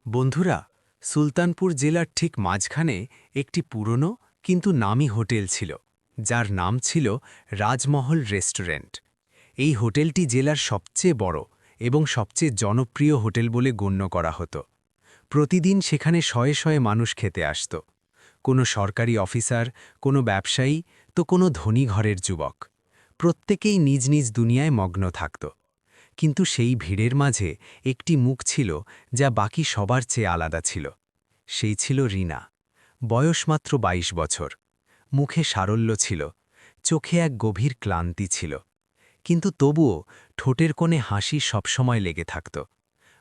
বন্ধুরা, সুলতানপুর জেলার ঠিক মাঝখানে একটি পুরনো কিন্তু নামী হোটেল ছিল, যার নাম ছিল রাজমহল রেস্টুরেন্ট। এই হোটেলটি জেলার সবচেয়ে বড় এবং সবচেয়ে জনপ্রিয় হোটেল বলে গণ্য করা হতো। প্রতিদিন সেখানে শয়ে শয়ে মানুষ খেতে আসত। কোনো সরকারি অফিসার, কোনো ব্যবসায়ী, তো কোনো ধনী ঘরের যুবক। প্রত্যেকেই নিজ নিজ দুনিয়ায় মগ্ন থাকত। কিন্তু সেই ভিড়ের মাঝে একটি মুখ ছিল যা বাকি সবার চেয়ে আলাদা ছিল। সেই ছিল রিনা। বয়স মাত্র ২২ বছর। মুখে সারল্য ছিল, চোখে এক গভীর ক্লান্তি ছিল। কিন্তু তবুও ঠোঁটের কোণে হাসি সবসময় লেগে থাকত।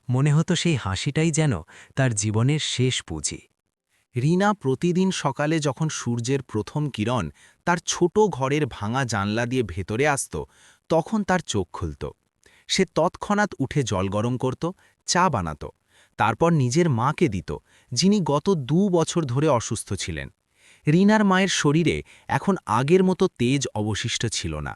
মনে হতো সেই হাসিটাই যেন তার জীবনের শেষ পুঁজি। রিনা প্রতিদিন সকালে যখন সূর্যের প্রথম কিরণ তার ছোট ঘরের ভাঙা জানলা দিয়ে ভেতরে আসত, তখন তার চোখ খুলত। সে তৎক্ষণাৎ উঠে জল গরম করত, চা বানাত, তারপর নিজের মাকে দিত, যিনি গত ২ বছর ধরে অসুস্থ ছিলেন। রিনার মায়ের শরীরে এখন আগের মতো তেজ অবশিষ্ট ছিল না।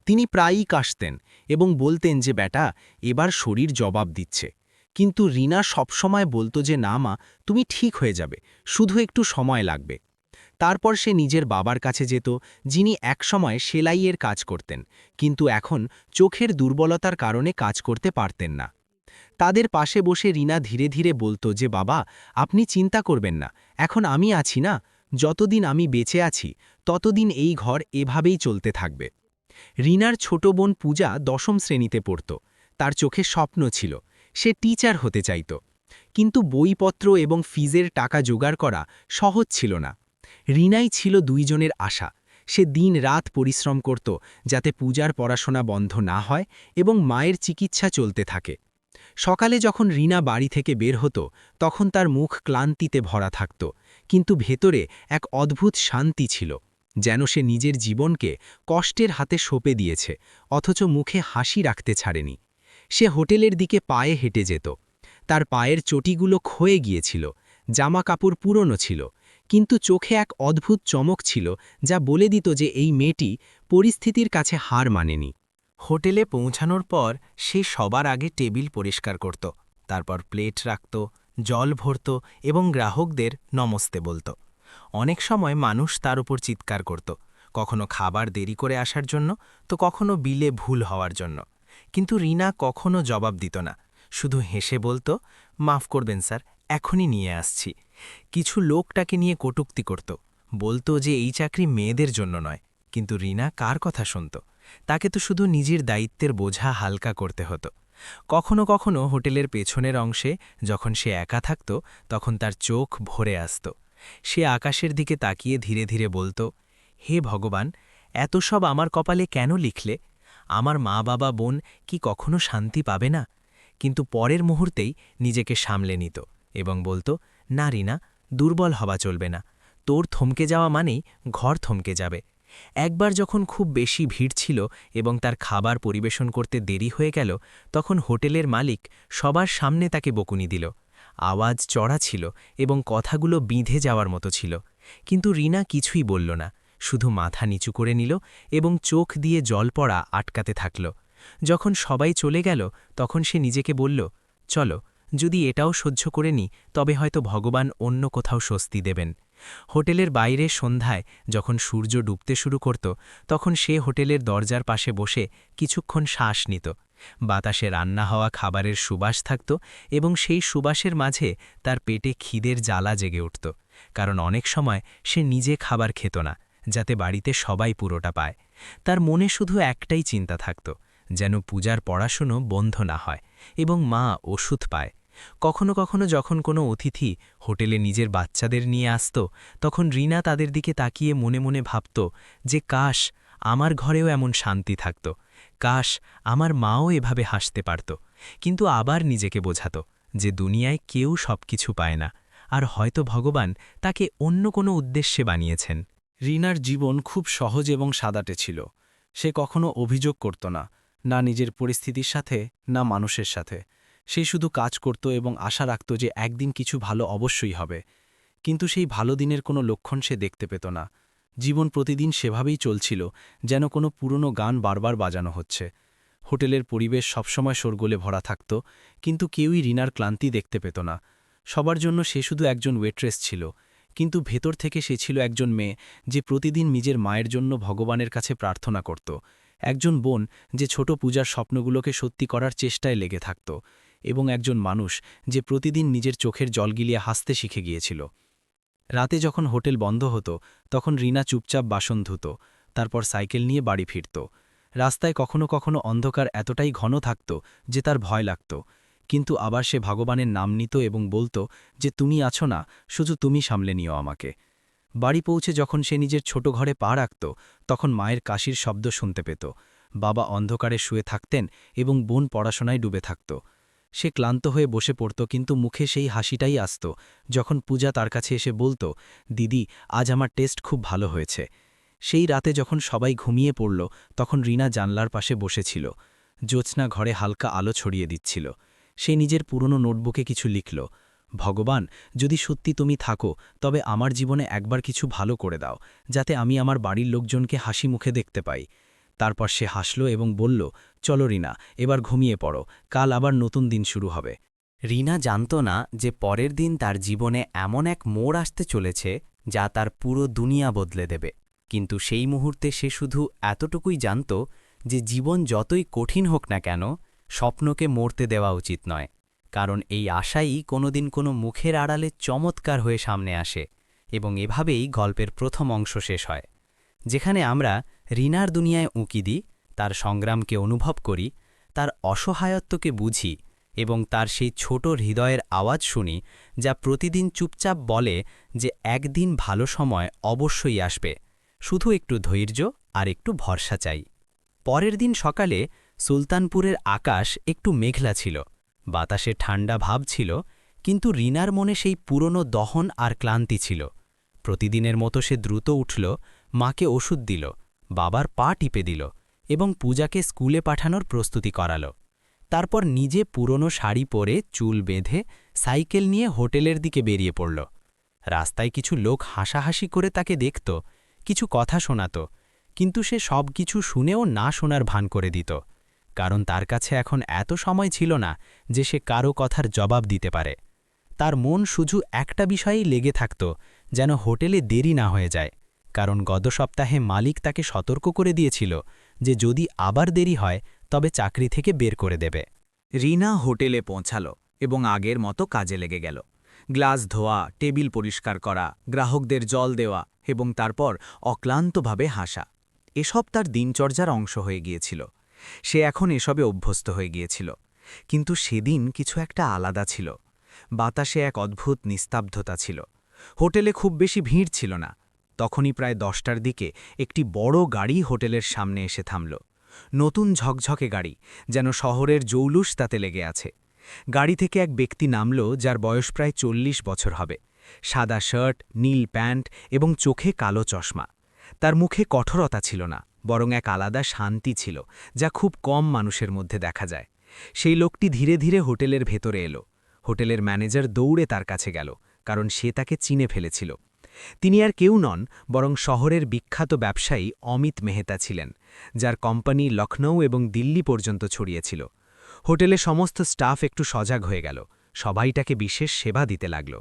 তিনি প্রায়ই কাশতেন এবং বলতেন যে বেটা, এবার শরীর জবাব দিচ্ছে। কিন্তু রিনা সবসময় বলতো যে না মা, তুমি ঠিক হয়ে যাবে, শুধু একটু সময় লাগবে। তারপর সে নিজের বাবার কাছে যেত, যিনি একসময় সেলাইয়ের কাজ করতেন, কিন্তু এখন চোখের দুর্বলতার কারণে কাজ করতে পারতেন না। তাদের পাশে বসে রিনা ধীরে ধীরে বলতো যে বাবা, আপনি চিন্তা করবেন না, এখন আমি আছি না, যতদিন আমি বেঁচে আছি ততদিন এই ঘর এভাবেই চলতে থাকবে। রিনার ছোট বোন পূজা ১০ম শ্রেণীতে পড়ত। তার চোখে স্বপ্ন ছিল, সে টিচার হতে চাইত। কিন্তু বইপত্র এবং ফিজের টাকা জোগাড় করা সহজ ছিল না। রিনাই ছিল দুইজনের আশা। সে দিন রাত পরিশ্রম করত যাতে পূজার পড়াশোনা বন্ধ না হয় এবং মায়ের চিকিৎসা চলতে থাকে। সকালে যখন রিনা বাড়ি থেকে বের হতো, তখন তার মুখ ক্লান্তিতে ভরা থাকত, কিন্তু ভেতরে এক অদ্ভুত শান্তি ছিল, যেন সে নিজের জীবনকে কষ্টের হাতে সঁপে দিয়েছে, অথচ মুখে হাসি রাখতে ছাড়েনি। সে হোটেলের দিকে পায়ে হেঁটে যেত। তার পায়ের চটিগুলো ক্ষয়ে গিয়েছিল, জামা কাপড় পুরনো ছিল, কিন্তু চোখে এক অদ্ভুত চমক ছিল যা বলে দিত যে এই মেয়েটি পরিস্থিতির কাছে হার মানেনি। হোটেলে পৌঁছানোর পর সে সবার আগে টেবিল পরিষ্কার করত, তারপর প্লেট রাখত, জল ভরত এবং গ্রাহকদের নমস্তে বলত। অনেক সময় মানুষ তার উপর চিৎকার করত, কখনো খাবার দেরি করে আসার জন্য, তো কখনো বিলে ভুল হওয়ার জন্য। কিন্তু রিনা কখনো জবাব দিত না, শুধু হেসে বলতো, মাফ করবেন স্যার, এখনই নিয়ে আসছি। কিছু লোক তাকে নিয়ে কটূক্তি করত, বলতো যে এই চাকরি মেয়েদের জন্য নয়। কিন্তু রিনা কার কথা শুনত? তাকে তো শুধু নিজের দায়িত্বের বোঝা হালকা করতে হতো। কখনো কখনো হোটেলের পেছনের অংশে যখন সে একা থাকত, তখন তার চোখ ভরে আসত। সে আকাশের দিকে তাকিয়ে ধীরে ধীরে বলতো, হে ভগবান, এত সব আমার কপালে কেন লিখলে? আমার মা বাবা বোন কি কখনো শান্তি পাবে না? কিন্তু পরের মুহূর্তেই নিজেকে সামলে নিত এবং বলতো, না রিনা, দুর্বল হওয়া চলবে না। তোর থমকে যাওয়া মানেই ঘর থমকে যাবে। একবার যখন খুব বেশি ভিড় ছিল এবং তার খাবার পরিবেশন করতে দেরি হয়ে গেল, তখন হোটেলের মালিক সবার সামনে তাকে বকুনি দিল। আওয়াজ চড়া ছিল এবং কথাগুলো বিঁধে যাওয়ার মতো ছিল। কিন্তু রিনা কিছুই বলল না, শুধু মাথা নিচু করে নিল এবং চোখ দিয়ে জল পড়া আটকাতে থাকল। যখন সবাই চলে গেল, তখন সে নিজেকে বলল, চলো, যদি এটাও সহ্য করে নি, তবে হয়তো ভগবান অন্য কোথাও স্বস্তি দেবেন। হোটেলের বাইরে সন্ধ্যায় যখন সূর্য ডুবতে শুরু করত, তখন সে হোটেলের দরজার পাশে বসে কিছুক্ষণ শ্বাস নিত। বাতাসে রান্না হওয়া খাবারের সুবাস থাকত এবং সেই সুবাসের মাঝে তার পেটে খিদের জ্বালা জেগে উঠত, কারণ অনেক সময় সে নিজে খাবার খেত না, যাতে বাড়িতে সবাই পুরোটা পায়। তার মনে শুধু একটাই চিন্তা থাকত, যেন পূজার পড়াশুনো বন্ধ না হয় এবং মা ওষুধ পায়। কখনো কখনো যখন কোনো অতিথি হোটেলে নিজের বাচ্চাদের নিয়ে আসত, তখন রিনা তাদের দিকে তাকিয়ে মনে মনে ভাবত যে কাশ আমার ঘরেও এমন শান্তি থাকত, কাশ আমার মাও এভাবে হাসতে পারত। কিন্তু আবার নিজেকে বোঝাত যে দুনিয়ায় কেউ সবকিছু পায় না, আর হয়তো ভগবান তাকে অন্য কোনো উদ্দেশ্যে বানিয়েছেন। রিনার জীবন খুব সহজ এবং সাদাটে ছিল। সে কখনো অভিযোগ করত না, না নিজের পরিস্থিতির সাথে, না মানুষের সাথে। সে শুধু কাজ করত এবং আশা রাখত যে একদিন কিছু ভালো অবশ্যই হবে। কিন্তু সেই ভালো দিনের কোনো লক্ষণ সে দেখতে পেত না। জীবন প্রতিদিন সেভাবেই চলছিল, যেন কোনো পুরনো গান বারবার বাজানো হচ্ছে। হোটেলের পরিবেশ সবসময় শোরগোলে ভরা থাকত, কিন্তু কেউই রিনার ক্লান্তি দেখতে পেত না। সবার জন্য সে শুধু একজন ওয়েট্রেস ছিল, কিন্তু ভেতর থেকে সে ছিল একজন মেয়ে যে প্রতিদিন নিজের মায়ের জন্য ভগবানের কাছে প্রার্থনা করত, একজন বোন যে ছোট পূজার স্বপ্নগুলোকে সত্যি করার চেষ্টায় লেগে থাকত, এবং একজন মানুষ যে প্রতিদিন নিজের চোখের জল গিলিয়ে হাসতে শিখে গিয়েছিল। রাতে যখন হোটেল বন্ধ হতো তখন রিনা চুপচাপ বাসন ধুত, তারপর সাইকেল নিয়ে বাড়ি ফিরত। রাস্তায় কখনো কখনো অন্ধকার এতটাই ঘন থাকত যে তার ভয় লাগত, কিন্তু আবার সে ভগবানের নাম নিত এবং বলত যে তুমি আছো না, শুধু তুমি সামলে নিও আমাকে। বাড়ি পৌঁছে যখন সে নিজের ছোট ঘরে পা রাখত তখন মায়ের কাশির শব্দ শুনতে পেত, বাবা অন্ধকারে শুয়ে থাকতেন এবং বোন পড়াশোনায় ডুবে থাকত। সে ক্লান্ত হয়ে বসে পড়ত, কিন্তু মুখে সেই হাসিটাই আসত যখন পূজা তার কাছে এসে বলত, দিদি আজ আমার টেস্ট খুব ভালো হয়েছে। সেই রাতে যখন সবাই ঘুমিয়ে পড়ল তখন রিনা জানলার পাশে বসেছিল। জ্যোৎস্না ঘরে হালকা আলো ছড়িয়ে দিচ্ছিল। সে নিজের পুরনো নোটবুকে কিছু লিখল, ভগবান যদি সত্যি তুমি থাকো তবে আমার জীবনে একবার কিছু ভালো করে দাও, যাতে আমি আমার বাড়ির লোকজনকে হাসি মুখে দেখতে পাই। তারপর সে হাসল এবং বলল, চলো রিনা, এবার ঘুমিয়ে পড়ো, কাল আবার নতুন দিন শুরু হবে। রিনা জানত না যে পরের দিন তার জীবনে এমন এক মোড় আসতে চলেছে যা তার পুরো দুনিয়া বদলে দেবে, কিন্তু সেই মুহূর্তে সে শুধু এতটুকুই জানত যে জীবন যতই কঠিন হোক না কেন, স্বপ্নকে মরতে দেওয়া উচিত নয়, কারণ এই আশাই কোনোদিন কোনো মুখের আড়ালে চমৎকার হয়ে সামনে আসে। এবং এভাবেই গল্পের প্রথম অংশ শেষ হয়, যেখানে আমরা রিনার দুনিয়ায় উঁকি দিই, তার সংগ্রামকে অনুভব করি, তার অসহায়ত্বকে বুঝি এবং তার সেই ছোট হৃদয়ের আওয়াজ শুনি যা প্রতিদিন চুপচাপ বলে যে একদিন ভালো সময় অবশ্যই আসবে, শুধু একটু ধৈর্য আর একটু ভরসা চাই। পরের দিন সকালে সুলতানপুরের আকাশ একটু মেঘলা ছিল, বাতাসে ঠান্ডা ভাব ছিল, কিন্তু রিনার মনে সেই পুরনো দহন আর ক্লান্তি ছিল। প্রতিদিনের মতো সে দ্রুত উঠল, মাকে ওষুধ দিল, বাবার পা টিপে দিল এবং পূজাকে স্কুলে পাঠানোর প্রস্তুতি করাল। তারপর নিজে পুরনো শাড়ি পরে চুল বেঁধে সাইকেল নিয়ে হোটেলের দিকে বেরিয়ে পড়ল। রাস্তায় কিছু লোক হাসাহাসি করে তাকে দেখত, কিছু কথা শোনাত, কিন্তু সে সব কিছু শুনেও না শোনার ভান করে দিত, কারণ তার কাছে এখন এত সময় ছিল না যে সে কারো কথার জবাব দিতে পারে। তার মন শুধু একটা বিষয়েই লেগে থাকত, যেন হোটেলে দেরি না হয়ে যায়, কারণ গত সপ্তাহে মালিক তাকে সতর্ক করে দিয়েছিল যে যদি আবার দেরি হয় তবে চাকরি থেকে বের করে দেবে। রিনা হোটেলে পৌঁছাল এবং আগের মতো কাজে লেগে গেল। গ্লাস ধোয়া, টেবিল পরিষ্কার করা, গ্রাহকদের জল দেওয়া এবং তারপর অক্লান্তভাবে হাসা, এসব তার দিনচর্যার অংশ হয়ে গিয়েছিল। সে এখন এসবে অভ্যস্ত হয়ে গিয়েছিল, কিন্তু সেদিন কিছু একটা আলাদা ছিল। বাতাসে এক অদ্ভুত নিস্তব্ধতা ছিল। হোটেলে খুব বেশি ভিড় ছিল না। তখনই প্রায় 10টার দিকে একটি বড় গাড়ি হোটেলের সামনে এসে থামল। নতুন ঝকঝকে গাড়ি, যেন শহরের জৌলুস তাতে লেগে আছে। গাড়ি থেকে এক ব্যক্তি নামল যার বয়স প্রায় 40 বছর হবে। সাদা শার্ট, নীল প্যান্ট এবং চোখে কালো চশমা। তার মুখে কঠোরতা ছিল না, বরং এক আলাদা শান্তি ছিল যা খুব কম মানুষের মধ্যে দেখা যায়। সেই লোকটি ধীরে ধীরে হোটেলের ভেতরে এলো। হোটেলের ম্যানেজার দৌড়ে তার কাছে গেল, কারণ সে তাকে চিনে ফেলেছিল। তিনি আর কেউ নন, বরং শহরের বিখ্যাত ব্যবসায়ী অমিত মেহতা ছিলেন, যার কোম্পানি লখনৌ এবং দিল্লি পর্যন্ত ছড়িয়েছিল। হোটেলে সমস্ত স্টাফ একটু সজাগ হয়ে গেল, সবাই তাকে বিশেষ সেবা দিতে লাগল।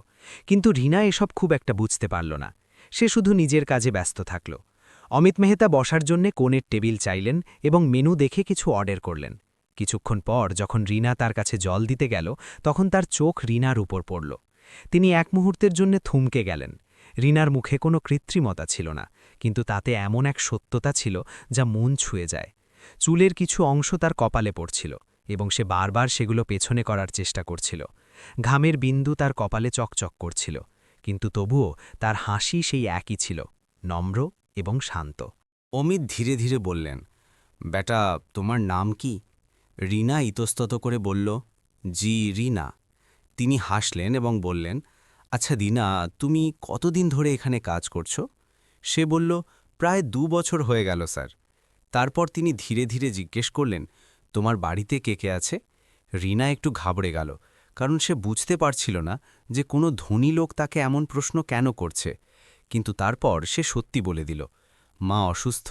কিন্তু রিনা এসব খুব একটা বুঝতে পারল না। সে শুধু নিজের কাজে ব্যস্ত থাকল। অমিত মেহতা বসার জন্যে কোণের টেবিল চাইলেন এবং মেনু দেখে কিছু অর্ডার করলেন। কিছুক্ষণ পর যখন রিনা তার কাছে জল দিতে গেল তখন তার চোখ রিনার উপর পড়ল। তিনি এক মুহূর্তের জন্য থমকে গেলেন। রিনার মুখে কোনো কৃত্রিমতা ছিল না, কিন্তু তাতে এমন এক সত্যতা ছিল যা মন ছুঁয়ে যায়। চুলের কিছু অংশ তার কপালে পড়ছিল এবং সে বারবার সেগুলো পেছনে করার চেষ্টা করছিল। ঘামের বিন্দু তার কপালে চকচক করছিল, কিন্তু তবুও তার হাসি সেই একই ছিল, নম্র এবং শান্ত। অমিত ধীরে ধীরে বললেন, বেটা তোমার নাম কি? রিনা ইতস্তত করে বলল, জি রিনা। তিনি হাসলেন এবং বললেন, আচ্ছা রিনা, তুমি কতদিন ধরে এখানে কাজ করছো? সে বলল, প্রায় 2 বছর হয়ে গেল স্যার। তারপর তিনি ধীরে ধীরে জিজ্ঞেস করলেন, তোমার বাড়িতে কে কে আছে? রিনা একটু ঘাবড়ে গেল, কারণ সে বুঝতে পারছিল না যে কোনো ধনী লোক তাকে এমন প্রশ্ন কেন করছে। কিন্তু তারপর সে সত্যি বলে দিল, মা অসুস্থ,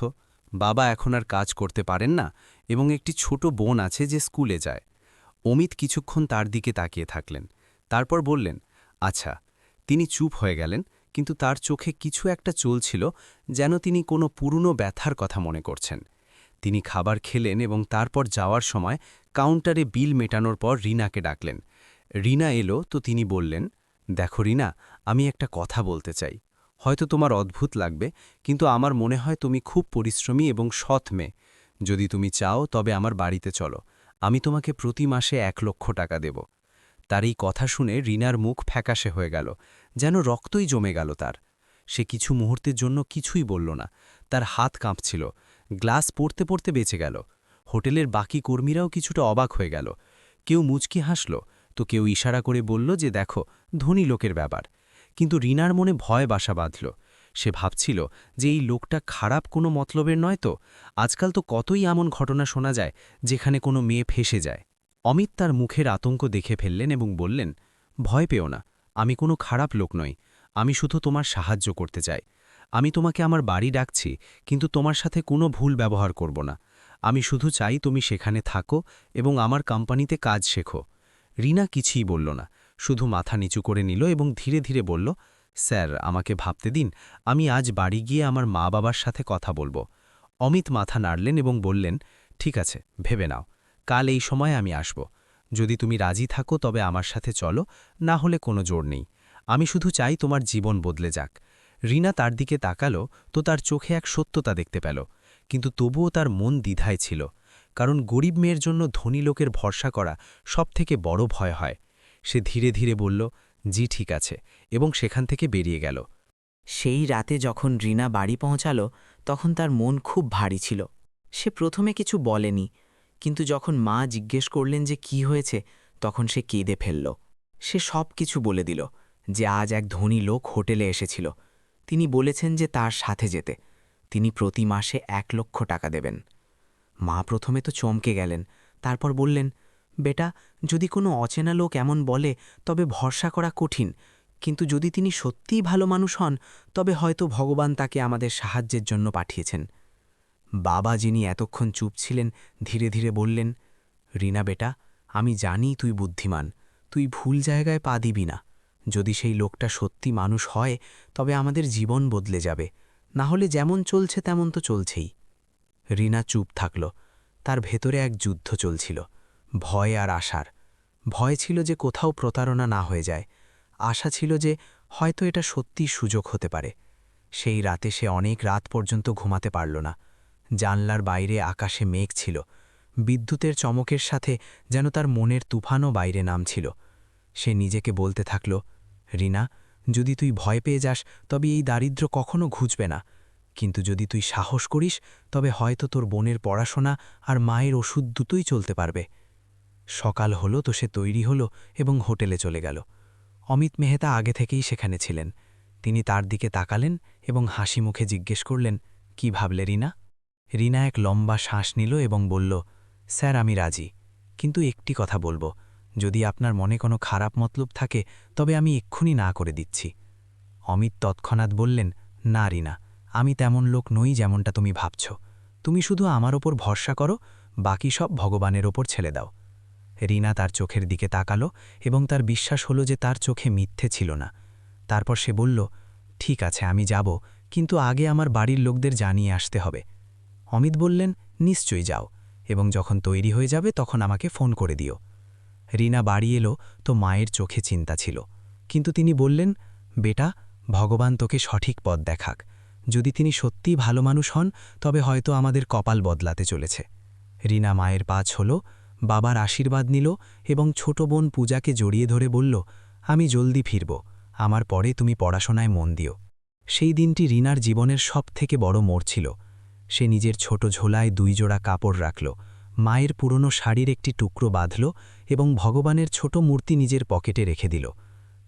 বাবা এখন আর কাজ করতে পারেন না এবং একটি ছোট বোন আছে যে স্কুলে যায়। অমিত কিছুক্ষণ তার দিকে তাকিয়ে থাকলেন, তারপর বললেন, আচ্ছা। তিনি চুপ হয়ে গেলেন, কিন্তু তার চোখে কিছু একটা চলছিল, যেন তিনি কোনো পুরনো ব্যথার কথা মনে করছেন। তিনি খাবার খেলেন এবং তারপর যাওয়ার সময় কাউন্টারে বিল মেটানোর পর রিনাকে ডাকলেন। রিনা এলো তো তিনি বললেন, দেখো রিনা, আমি একটা কথা বলতে চাই। হয়তো তোমার অদ্ভুত লাগবে, কিন্তু আমার মনে হয় তুমি খুব পরিশ্রমী এবং সৎ মেয়ে। যদি তুমি চাও তবে আমার বাড়িতে চলো, আমি তোমাকে প্রতি মাসে 1,00,000 টাকা দেব। তার এই কথা শুনে রিনার মুখ ফ্যাকাশে হয়ে গেল, যেন রক্তই জমে গেল তার। সে কিছু মুহূর্তের জন্য কিছুই বলল না। তার হাত কাঁপছিল, গ্লাস পড়তে পড়তে বেঁচে গেল। হোটেলের বাকি কর্মীরাও কিছুটা অবাক হয়ে গেল। কেউ মুচকি হাসল, তো কেউ ইশারা করে বলল যে দেখো, ধনী লোকের ব্যাপার। কিন্তু রিনার মনে ভয় বাসা বাঁধল। সে ভাবছিল যে এই লোকটা খারাপ কোনো মতলবের নয় তো। আজকাল তো কতই এমন ঘটনা শোনা যায় যেখানে কোনো মেয়ে ফেঁসে যায়। অমিত তার মুখের আতঙ্ক দেখে ফেললেন এবং বললেন, ভয় পেও না, আমি কোনো খারাপ লোক নই। আমি শুধু তোমার সাহায্য করতে চাই। আমি তোমাকে আমার বাড়ি ডাকছি, কিন্তু তোমার সাথে কোনো ভুল ব্যবহার করব না। আমি শুধু চাই তুমি সেখানে থাকো এবং আমার কোম্পানিতে কাজ শেখো। রিনা কিছুই বলল না, শুধু মাথা নিচু করে নিল এবং ধীরে ধীরে বলল, স্যার, আমাকে ভাবতে দিন। আমি আজ বাড়ি গিয়ে আমার মা বাবার সাথে কথা বলবো। অমিত মাথা নাড়লেন এবং বললেন, ঠিক আছে, ভেবে নাও। কাল এই সময় আমি আসব। যদি তুমি রাজি থাকো তবে আমার সাথে চলো, না হলে কোনো জোর নেই। আমি শুধু চাই তোমার জীবন বদলে যাক। রিনা তার দিকে তাকালো তো তার চোখে এক সত্যতা দেখতে পেল, কিন্তু তবুও তার মন দ্বিধায় ছিল। কারণ গরিব মেয়ের জন্য ধনী লোকের ভরসা করা সবথেকে বড় ভয় হয়। সে ধীরে ধীরে বলল, জি ঠিক আছে, এবং সেখান থেকে বেরিয়ে গেল। সেই রাতে যখন রিনা বাড়ি পৌঁছালো তখন তার মন খুব ভারী ছিল। সে প্রথমে কিছু বলেনি, কিন্তু যখন মা জিজ্ঞেস করলেন যে কি হয়েছে, তখন সে কেঁদে ফেলল। সে সব কিছু বলে দিল, যে আজ এক ধনী লোক হোটেলে এসেছিল। তিনি বলেছেন যে তার সাথে যেতে। তিনি প্রতি মাসে 1,00,000 টাকা দেবেন। মা প্রথমে তো চমকে গেলেন, তারপর বললেন, বেটা, যদি কোনো অচেনা লোক এমন বলে তবে ভরসা করা কঠিন, কিন্তু যদি তিনি সত্যিই ভালো মানুষ হন তবে হয়তো ভগবান তাকে আমাদের সাহায্যের জন্য পাঠিয়েছেন। বাবা, যিনি এতক্ষণ চুপ ছিলেন, ধীরে ধীরে বললেন, রিনা বেটা, আমি জানি তুই বুদ্ধিমান, তুই ভুল জায়গায় পা দিবি না। যদি সেই লোকটা সত্যি মানুষ হয় তবে আমাদের জীবন বদলে যাবে, না হলে যেমন চলছে তেমন তো চলছেই। রিনা চুপ থাকল। তার ভেতরে এক যুদ্ধ চলছিল, ভয় আর আশার। ভয় ছিল যে কোথাও প্রতারণা না হয়ে যায়, আশা ছিল যে হয়তো এটা সত্যিই সুযোগ হতে পারে। সেই রাতে সে অনেক রাত পর্যন্ত ঘুমাতে পারল না। জানলার বাইরে আকাশে মেঘ ছিল, বিদ্যুতের চমকের সাথে যেন তার মনের তুফানও বাইরে নামছিল। সে নিজেকে বলতে থাকল, রিনা, যদি তুই ভয় পেয়ে যাস তবে এই দারিদ্র্য কখনো ঘুচবে না, কিন্তু যদি তুই সাহস করিস তবে হয়তো তোর বোনের পড়াশোনা আর মায়ের ওষুধ দুটোই চলতে পারবে। সকাল হলো তো সে তৈরি হলো এবং হোটেলে চলে গেল। অমিত মেহতা আগে থেকেই সেখানে ছিলেন। তিনি তার দিকে তাকালেন এবং হাসি মুখে জিজ্ঞেস করলেন, কি ভাবলে রিনা? রিনা এক লম্বা শ্বাস নিল এবং বলল, স্যার, আমি রাজি, কিন্তু একটি কথা বলবো, যদি আপনার মনে কোনো খারাপ মতলব থাকে তবে আমি এক্ষুনি না করে দিচ্ছি। অমিত তৎক্ষণাৎ বললেন, না রিনা, আমি তেমন লোক নই যেমনটা তুমি ভাবছ। তুমি শুধু আমার ওপর ভরসা করো, বাকি সব ভগবানের ওপর ছেড়ে দাও। রিনা তার চোখের দিকে তাকালো এবং তার বিশ্বাস হলো যে তার চোখে মিথ্যে ছিল না। তারপর সে বলল, ঠিক আছে, আমি যাব, কিন্তু আগে আমার বাড়ির লোকদের জানিয়ে আসতে হবে। অমিত বললেন, নিশ্চয়ই যাও, এবং যখন তৈরি হয়ে যাবে তখন আমাকে ফোন করে দিও। রিনা বাড়ি এলো তো মায়ের চোখে চিন্তা ছিল, কিন্তু তিনি বললেন, বেটা, ভগবান তোকে সঠিক পথ দেখাক। যদি তিনি সত্যিই ভালো মানুষ হন তবে হয়তো আমাদের কপাল বদলাতে চলেছে। রিনা মায়ের পা ছুঁল, বাবার আশীর্বাদ নিল এবং ছোট বোন পূজাকে জড়িয়ে ধরে বলল, আমি জলদি ফিরব, আমার পরে তুমি পড়াশোনায় মন দিও। সেই দিনটি রিনার জীবনের সবথেকে বড় মোড় ছিল। সে নিজের ছোট ঝোলায় 2 জোড়া কাপড় রাখল, মায়ের পুরনো শাড়ির একটি টুকরো বাঁধল এবং ভগবানের ছোট মূর্তি নিজের পকেটে রেখে দিল।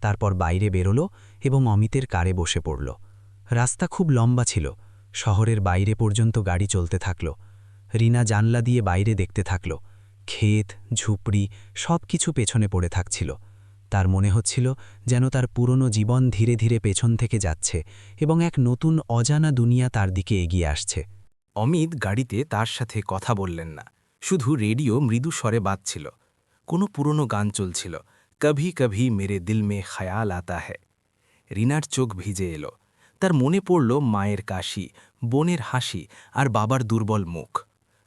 তারপর বাইরে বেরোল এবং অমিতের কারে বসে পড়ল। রাস্তা খুব লম্বা ছিল, শহরের বাইরে পর্যন্ত গাড়ি চলতে থাকল। রিনা জানলা দিয়ে বাইরে দেখতে থাকল, ক্ষেত, ঝুপড়ি সব কিছু পেছনে পড়ে থাকছিল। তার মনে হচ্ছিল যেন তার পুরনো জীবন ধীরে ধীরে পেছন থেকে যাচ্ছে এবং এক নতুন অজানা দুনিয়া তার দিকে এগিয়ে আসছে। অমিত গাড়িতে তার সাথে কথা বললেন না, শুধু রেডিও মৃদু স্বরে বাজছিল। কোনো পুরনো গান চলছিল, কভি কভি মেরে দিল মে খয়াল আতা হ্যায়। রিনার চোখ ভিজে এলো। তার মনে পড়ল মায়ের কাশি, বোনের হাসি আর বাবার দুর্বল মুখ।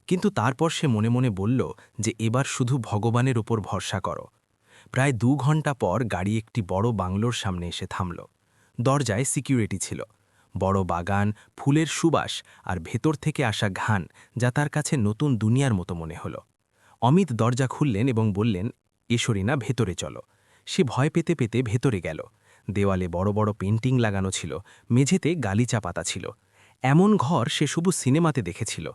কিন্তু তারপর সে মনে মনে বলল যে এবার শুধু ভগবানের ওপর ভরসা করো। প্রায় 2 ঘন্টা পর গাড়ি একটি বড় বাংলোর সামনে এসে থামল। দরজায় সিকিউরিটি ছিল। বড় বাগান, ফুলের সুবাস আর ভেতর থেকে আসা ঘ্রাণ, যা তার কাছে নতুন দুনিয়ার মতো মনে হল। অমিত দরজা খুললেন এবং বললেন, এসো রিনা, ভেতরে চলো। সে ভয় পেতে পেতে ভেতরে গেল। দেওয়ালে বড় বড় পেন্টিং লাগানো ছিল, মেঝেতে গালিচা পাতা ছিল। এমন ঘর সে শুধু সিনেমাতে দেখেছিল।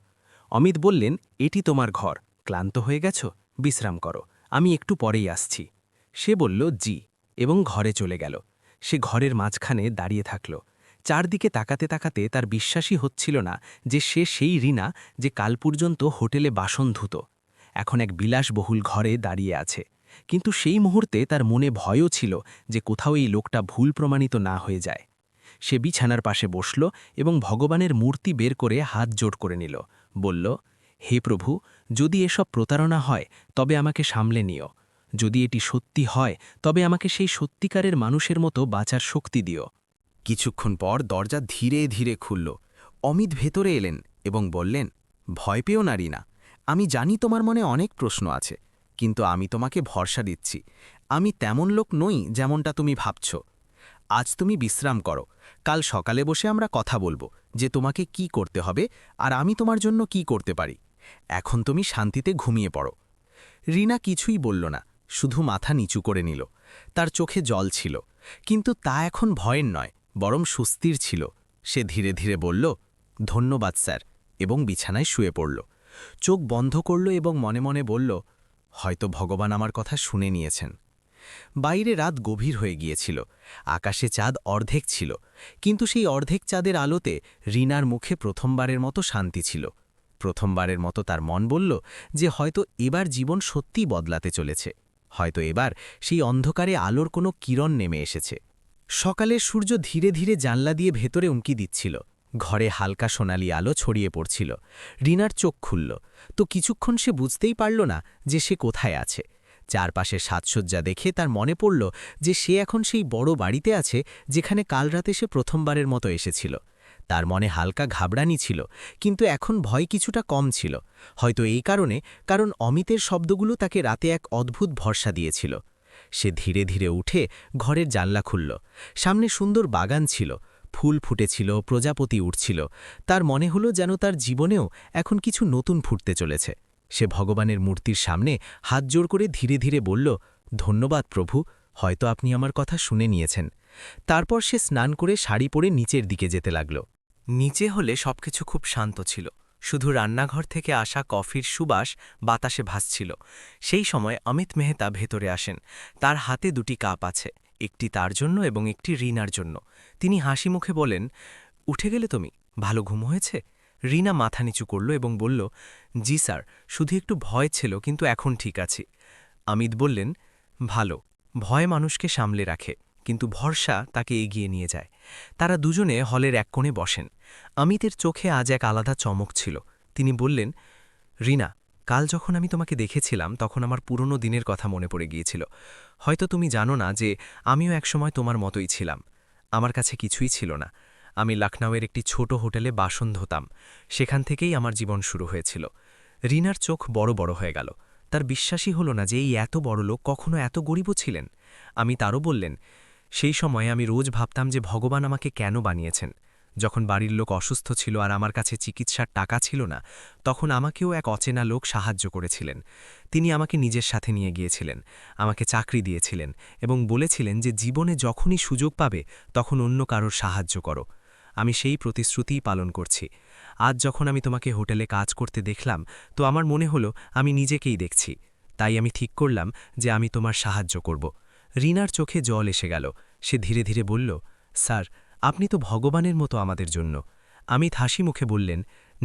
অমিত বললেন, এটি তোমার ঘর, ক্লান্ত হয়ে গেছ, বিশ্রাম করো, আমি একটু পরেই আসছি। সে বলল জি, এবং ঘরে চলে গেল। সে ঘরের মাঝখানে দাঁড়িয়ে থাকল। চারদিকে তাকাতে তাকাতে তার বিশ্বাসই হচ্ছিল না যে সে সেই রিনা যে কাল পর্যন্ত হোটেলে বাসন ধুত, এখন এক বিলাসবহুল ঘরে দাঁড়িয়ে আছে। কিন্তু সেই মুহূর্তে তার মনে ভয়ও ছিল যে কোথাও এই লোকটা ভুল প্রমাণিত না হয়ে যায়। সে বিছানার পাশে বসল এবং ভগবানের মূর্তি বের করে হাত জোড় করে নিল। বলল, হে প্রভু, যদি এসব প্রতারণা হয় তবে আমাকে সামলে নিও। যদি এটি সত্যি হয় তবে আমাকে সেই সত্যিকারের মানুষের মতো বাঁচার শক্তি দিও। কিছুক্ষণ পর দরজা ধীরে ধীরে খুলল। অমিত ভেতরে এলেন এবং বললেন, ভয় পেও না রিনা, আমি জানি তোমার মনে অনেক প্রশ্ন আছে, কিন্তু আমি তোমাকে ভরসা দিচ্ছি। আমি তেমন লোক নই যেমনটা তুমি ভাবছ। আজ তুমি বিশ্রাম করো, কাল সকালে বসে আমরা কথা বলবো যে তোমাকে কি করতে হবে আর আমি তোমার জন্য কি করতে পারি। এখন তুমি শান্তিতে ঘুমিয়ে পড়ো। রিনা কিছুই বলল না, শুধু মাথা নিচু করে নিল। তার চোখে জল ছিল, কিন্তু তা এখন ভয়ের নয়, বরং সুস্থির ছিল। সে ধীরে ধীরে বলল, ধন্যবাদ স্যার, এবং বিছানায় শুয়ে পড়ল। চোখ বন্ধ করল এবং মনে মনে বলল, হয়তো ভগবান আমার কথা শুনে নিয়েছেন। বাইরে রাত গভীর হয়ে গিয়েছিল, আকাশে চাঁদ অর্ধেক ছিল, কিন্তু সেই অর্ধেক চাঁদের আলোতে রিনার মুখে প্রথমবারের মতো শান্তি ছিল। প্রথমবারের মতো তার মন বলল যে হয়তো এবার জীবন সত্যিই বদলাতে চলেছে, হয়তো এবার সেই অন্ধকারে আলোর কোনো কিরণ নেমে এসেছে। সকালের সূর্য ধীরে ধীরে জানলা দিয়ে ভেতরে উঁকি দিচ্ছিল। ঘরে হালকা সোনালি আলো ছড়িয়ে পড়ছিল। রিনার চোখ খুলল, তো কিছুক্ষণ সে বুঝতেই পারল না যে সে কোথায় আছে। চারপাশে সাজসজ্জা দেখে তার মনে পড়ল যে সে এখন সেই বড় বাড়িতে আছে যেখানে কাল রাতে সে প্রথমবারের মতো এসেছিল। তার মনে হালকা ঘাবড়ানি ছিল, কিন্তু এখন ভয় কিছুটা কম ছিল। হয়তো এই কারণ অমিতের শব্দগুলো তাকে রাতে এক অদ্ভুত ভরসা দিয়েছিল। সে ধীরে ধীরে উঠে ঘরের জানলা খুলল। সামনে সুন্দর বাগান ছিল, ফুল ফুটেছিল, প্রজাপতি উঠছিল। তার মনে হলো যেন তার জীবনেও এখন কিছু নতুন ফুটতে চলেছে। সে ভগবানের মূর্তির সামনে হাত জোড় করে ধীরে ধীরে বলল, ধন্যবাদ প্রভু, হয়তো আপনি আমার কথা শুনে নিয়েছেন। তারপর সে স্নান করে শাড়ি পরে নিচের দিকে যেতে লাগল। নিচে হলে সবকিছু খুব শান্ত ছিল, শুধু রান্নাঘর থেকে আসা কফির সুবাস বাতাসে ভাসছিল। সেই সময় অমিত মেহতা ভেতরে আসেন। তার হাতে 2টি কাপ আছে, একটি তার জন্য এবং একটি রিনার জন্য। তিনি হাসি মুখে বলেন, উঠে গেলে তুমি? ভালো ঘুম হয়েছে? রিনা মাথা নিচু করল এবং বলল, জি স্যার, শুধু একটু ভয় ছিল, কিন্তু এখন ঠিক আছি। অমিত বললেন, ভালো, ভয় মানুষকে সামলে রাখে, কিন্তু ভরসা তাকে এগিয়ে নিয়ে যায়। তারা দুজনে হলের এক কোণে বসেন। অমিতের চোখে আজ এক আলাদা চমক ছিল। তিনি বললেন, রিনা, কাল যখন আমি তোমাকে দেখেছিলাম তখন আমার পুরনো দিনের কথা মনে পড়ে গিয়েছিল। হয়তো তুমি জানো না যে আমিও একসময় তোমার মতোই ছিলাম। আমার কাছে কিছুই ছিল না। আমি লখনউয়ের একটি ছোট হোটেলে বাসন ধোতাম। সেখান থেকেই আমার জীবন শুরু হয়েছিল। রিনার চোখ বড় বড় হয়ে গেল। তার বিশ্বাসই হলো না যে এই এত বড় লোক কখনো এত গরিবও ছিলেন। আমি তারও বললেন, সেই সময়ে আমি রোজ ভাবতাম যে ভগবান আমাকে কেন বানিয়েছেন। যখন বাড়ির লোক অসুস্থ ছিল আর আমার কাছে চিকিৎসার টাকা ছিল না, তখন আমাকেও এক অচেনা লোক সাহায্য করেছিলেন। তিনি আমাকে নিজের সাথে নিয়ে গিয়েছিলেন, আমাকে চাকরি দিয়েছিলেন এবং বলেছিলেন যে জীবনে যখনই সুযোগ পাবে তখন অন্য কারোর সাহায্য করো। আমি সেই প্রতিশ্রুতিই পালন করছি। আজ যখন আমি তোমাকে হোটেলে কাজ করতে দেখলাম, তো আমার মনে হলো আমি নিজেকেই দেখছি। তাই আমি ঠিক করলাম যে আমি তোমার সাহায্য করব। রিনার চোখে জল এসে গেল। সে ধীরে ধীরে বলল, স্যার, আপনি তো ভগবানের মতো আমাদের জন্য। অমিত হাসি মুখে বললেন,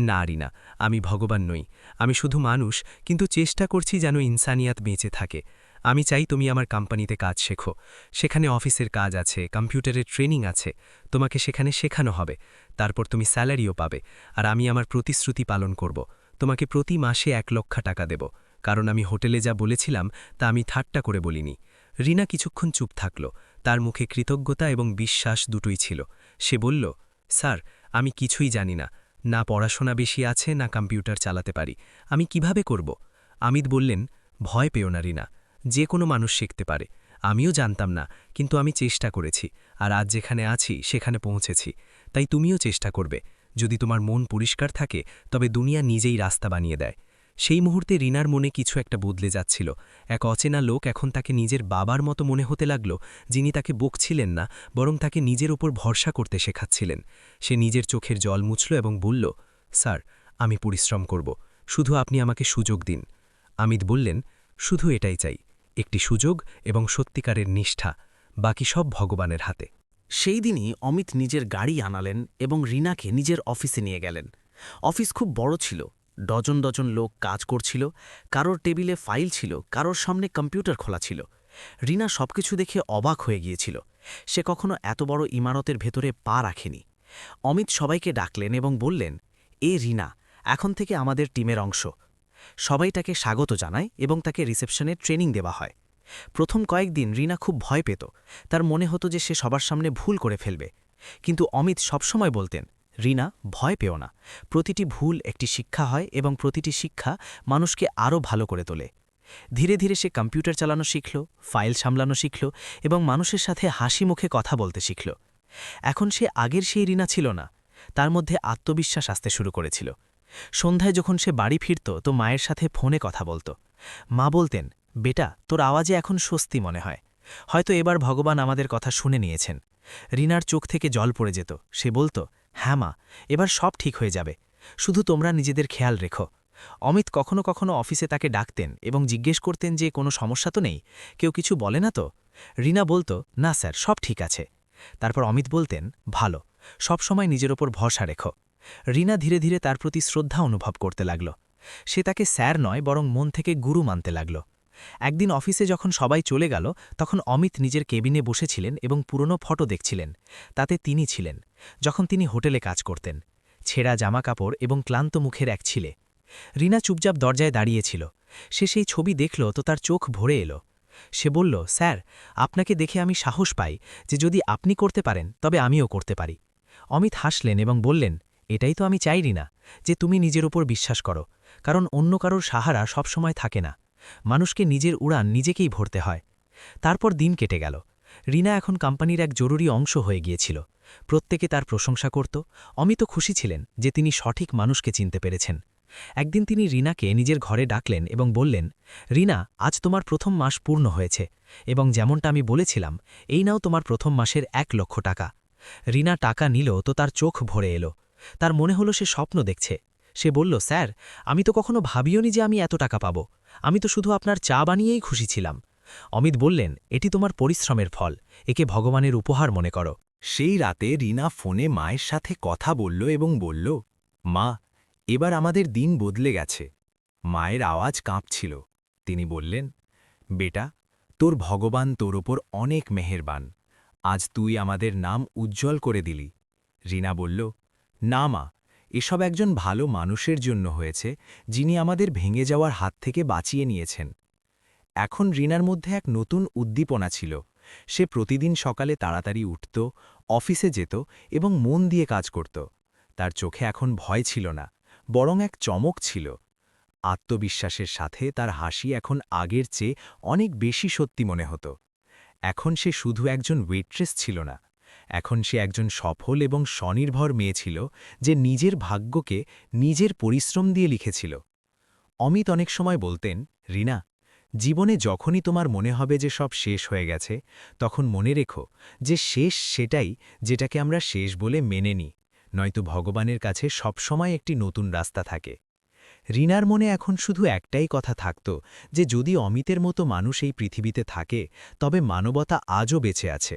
না রিনা, আমি ভগবান নই, আমি শুধু মানুষ, কিন্তু চেষ্টা করছি যেন ইনসানিয়াত বেঁচে থাকে। আমি চাই তুমি আমার কোম্পানিতে কাজ শেখো। সেখানে অফিসের কাজ আছে, কম্পিউটারের ট্রেনিং আছে, তোমাকে সেখানে শেখানো হবে। তারপর তুমি স্যালারিও পাবে, আর আমি আমার প্রতিশ্রুতি পালন করব। তোমাকে প্রতি মাসে 1 লক্ষ টাকা দেব, কারণ আমি হোটেলে যা বলেছিলাম তা আমি ঠাট্টা করে বলিনি। রিনা কিছুক্ষণ চুপ থাকল, তার মুখে কৃতজ্ঞতা এবং বিশ্বাস দুটোই ছিল। সে বলল, স্যার, আমি কিছুই জানি না, না পড়াশোনা বেশি আছে, না কম্পিউটার চালাতে পারি, আমি কিভাবে করব? অমিত বললেন, ভয় পেও না রিনা, যে কোনো মানুষ শিখতে পারে। আমিও জানতাম না, কিন্তু আমি চেষ্টা করেছি, আর আজ যেখানে আছি সেখানে পৌঁছেছি। তাই তুমিও চেষ্টা করবে। যদি তোমার মন পরিষ্কার থাকে, তবে দুনিয়া নিজেই রাস্তা বানিয়ে দেয়। সেই মুহূর্তে রিনার মনে কিছু একটা বদলে যাচ্ছিল। এক অচেনা লোক এখন তাকে নিজের বাবার মতো মনে হতে লাগল, যিনি তাকে বকছিলেন না, বরং তাকে নিজের ওপর ভরসা করতে শেখাচ্ছিলেন। সে নিজের চোখের জল মুছল এবং বলল, স্যার, আমি পরিশ্রম করব, শুধু আপনি আমাকে সুযোগ দিন। অমিত বললেন, শুধু এটাই চাই, একটি সুযোগ এবং সত্যিকারের নিষ্ঠা, বাকি সব ভগবানের হাতে। সেই দিনই অমিত নিজের গাড়ি আনালেন এবং রিনাকে নিজের অফিসে নিয়ে গেলেন। অফিস খুব বড় ছিল, ডজন ডজন লোক কাজ করছিল, কারোর টেবিলে ফাইল ছিল, কারোর সামনে কম্পিউটার খোলা ছিল। রিনা সবকিছু দেখে অবাক হয়ে গিয়েছিল। সে কখনো এত বড় ইমারতের ভেতরে পা রাখেনি। অমিত সবাইকে ডাকলেন এবং বললেন, এ রিনা এখন থেকে আমাদের টিমের অংশ। সবাই তাকে স্বাগত জানায় এবং তাকে রিসেপশনে ট্রেনিং দেওয়া হয়। প্রথম কয়েকদিন রিনা খুব ভয় পেত, তার মনে হতো যে সে সবার সামনে ভুল করে ফেলবে। কিন্তু অমিত সবসময় বলতেন, রিনা, ভয় পেও না, প্রতিটি ভুল একটি শিক্ষা হয় এবং প্রতিটি শিক্ষা মানুষকে আরও ভালো করে তোলে। ধীরে ধীরে সে কম্পিউটার চালানো শিখল, ফাইল সামলানো শিখল এবং মানুষের সাথে হাসি মুখে কথা বলতে শিখল। এখন সে আগের সেই রিনা ছিল না, তার মধ্যে আত্মবিশ্বাস আসতে শুরু করেছিল। সন্ধ্যায় যখন সে বাড়ি ফিরত তো মায়ের সাথে ফোনে কথা বলত। মা বলতেন, বেটা, তোর আওয়াজে এখন স্বস্তি মনে হয়, হয়তো এবার ভগবান আমাদের কথা শুনে নিয়েছেন। রিনার চোখ থেকে জল পড়ে যেত। সে বলত, হ্যাঁ মা, এবার সব ঠিক হয়ে যাবে, শুধু তোমরা নিজেদের খেয়াল রেখো। অমিত কখনো কখনো অফিসে তাকে ডাকতেন এবং জিজ্ঞেস করতেন যে কোনো সমস্যা তো নেই, কেউ কিছু বলে না তো? রিনা বলত, না স্যার, সব ঠিক আছে। তারপর অমিত বলতেন, ভালো, সব সময় নিজের ওপর ভরসা রেখো। রিনা ধীরে ধীরে তার প্রতি শ্রদ্ধা অনুভব করতে লাগল। সে তাকে স্যার নয়, বরং মন থেকে গুরু মানতে লাগল। একদিন অফিসে যখন সবাই চলে গেল, তখন অমিত নিজের কেবিনে বসেছিলেন এবং পুরনো ফটো দেখছিলেন। তাতে তিনি ছিলেন, যখন তিনি হোটেলে কাজ করতেন, ছেঁড়া জামাকাপড় এবং ক্লান্ত মুখের এক ছিলে। রিনা চুপচাপ দরজায় দাঁড়িয়েছিল। সে সেই ছবি দেখল তো তার চোখ ভরে এলো। সে বলল, স্যার, আপনাকে দেখে আমি সাহস পাই যে যদি আপনি করতে পারেন তবে আমিও করতে পারি। অমিত হাসলেন এবং বললেন, এটাই তো আমি চাই রিনা, যে তুমি নিজের ওপর বিশ্বাস করো, কারণ অন্য কারোর সাহারা সবসময় থাকে না। মানুষকে নিজের উড়ান নিজেকেই ভরতে হয়। তারপর দিন কেটে গেল। রিনা এখন কোম্পানির এক জরুরি অংশ হয়ে গিয়েছিল। প্রত্যেকে তার প্রশংসা করত। অমিত খুশি ছিলেন যে তিনি সঠিক মানুষকে চিনতে পেরেছেন। একদিন তিনি রিনাকে নিজের ঘরে ডাকলেন এবং বললেন, রিনা, আজ তোমার প্রথম মাস পূর্ণ হয়েছে এবং যেমনটা আমি বলেছিলাম, এই নাও তোমার প্রথম মাসের 1,00,000 টাকা। রিনা টাকা নিল তো তার চোখ ভরে এলো। তার মনে হলো সে স্বপ্ন দেখছে। সে বলল, স্যার, আমি তো কখনো ভাবিওনি যে আমি এত টাকা পাব, আমি তো শুধু আপনার চা বানিয়েই খুশি ছিলাম। অমিত বললেন, এটি তোমার পরিশ্রমের ফল, একে ভগবানের উপহার মনে করো। সেই রাতে রিনা ফোনে মায়ের সাথে কথা বলল এবং বলল, মা, এবার আমাদের দিন বদলে গেছে। মায়ের আওয়াজ কাঁপছিল। তিনি বললেন, বেটা, তোর ভগবান তোর ওপর অনেক মেহেরবান, আজ তুই আমাদের নাম উজ্জ্বল করে দিলি। রিনা বলল, না মা, এসব একজন ভালো মানুষের জন্য হয়েছে, যিনি আমাদের ভেঙে যাওয়ার হাত থেকে বাঁচিয়ে নিয়েছেন। এখন রিনার মধ্যে এক নতুন উদ্দীপনা ছিল। সে প্রতিদিন সকালে তাড়াতাড়ি উঠত, অফিসে যেত এবং মন দিয়ে কাজ করত। তার চোখে এখন ভয় ছিল না, বরং এক চমক ছিল। আত্মবিশ্বাসের সাথে তার হাসি এখন আগের চেয়ে অনেক বেশি সত্যি মনে হতো। এখন সে শুধু একজন ওয়েট্রেস ছিল না, এখন সে একজন সফল এবং স্বনির্ভর মেয়ে ছিল, যে নিজের ভাগ্যকে নিজের পরিশ্রম দিয়ে লিখেছিল। অমিত অনেক সময় বলতেন, রিনা, জীবনে যখনই তোমার মনে হবে যে সব শেষ হয়ে গেছে, তখন মনে রেখো যে শেষ সেটাই যেটাকে আমরা শেষ বলে মেনে নিই, নয়তো ভগবানের কাছে সবসময় একটি নতুন রাস্তা থাকে। রিনার মনে এখন শুধু একটাই কথা থাকত, যে যদি অমিতের মতো মানুষ এই পৃথিবীতে থাকে, তবে মানবতা আজও বেঁচে আছে।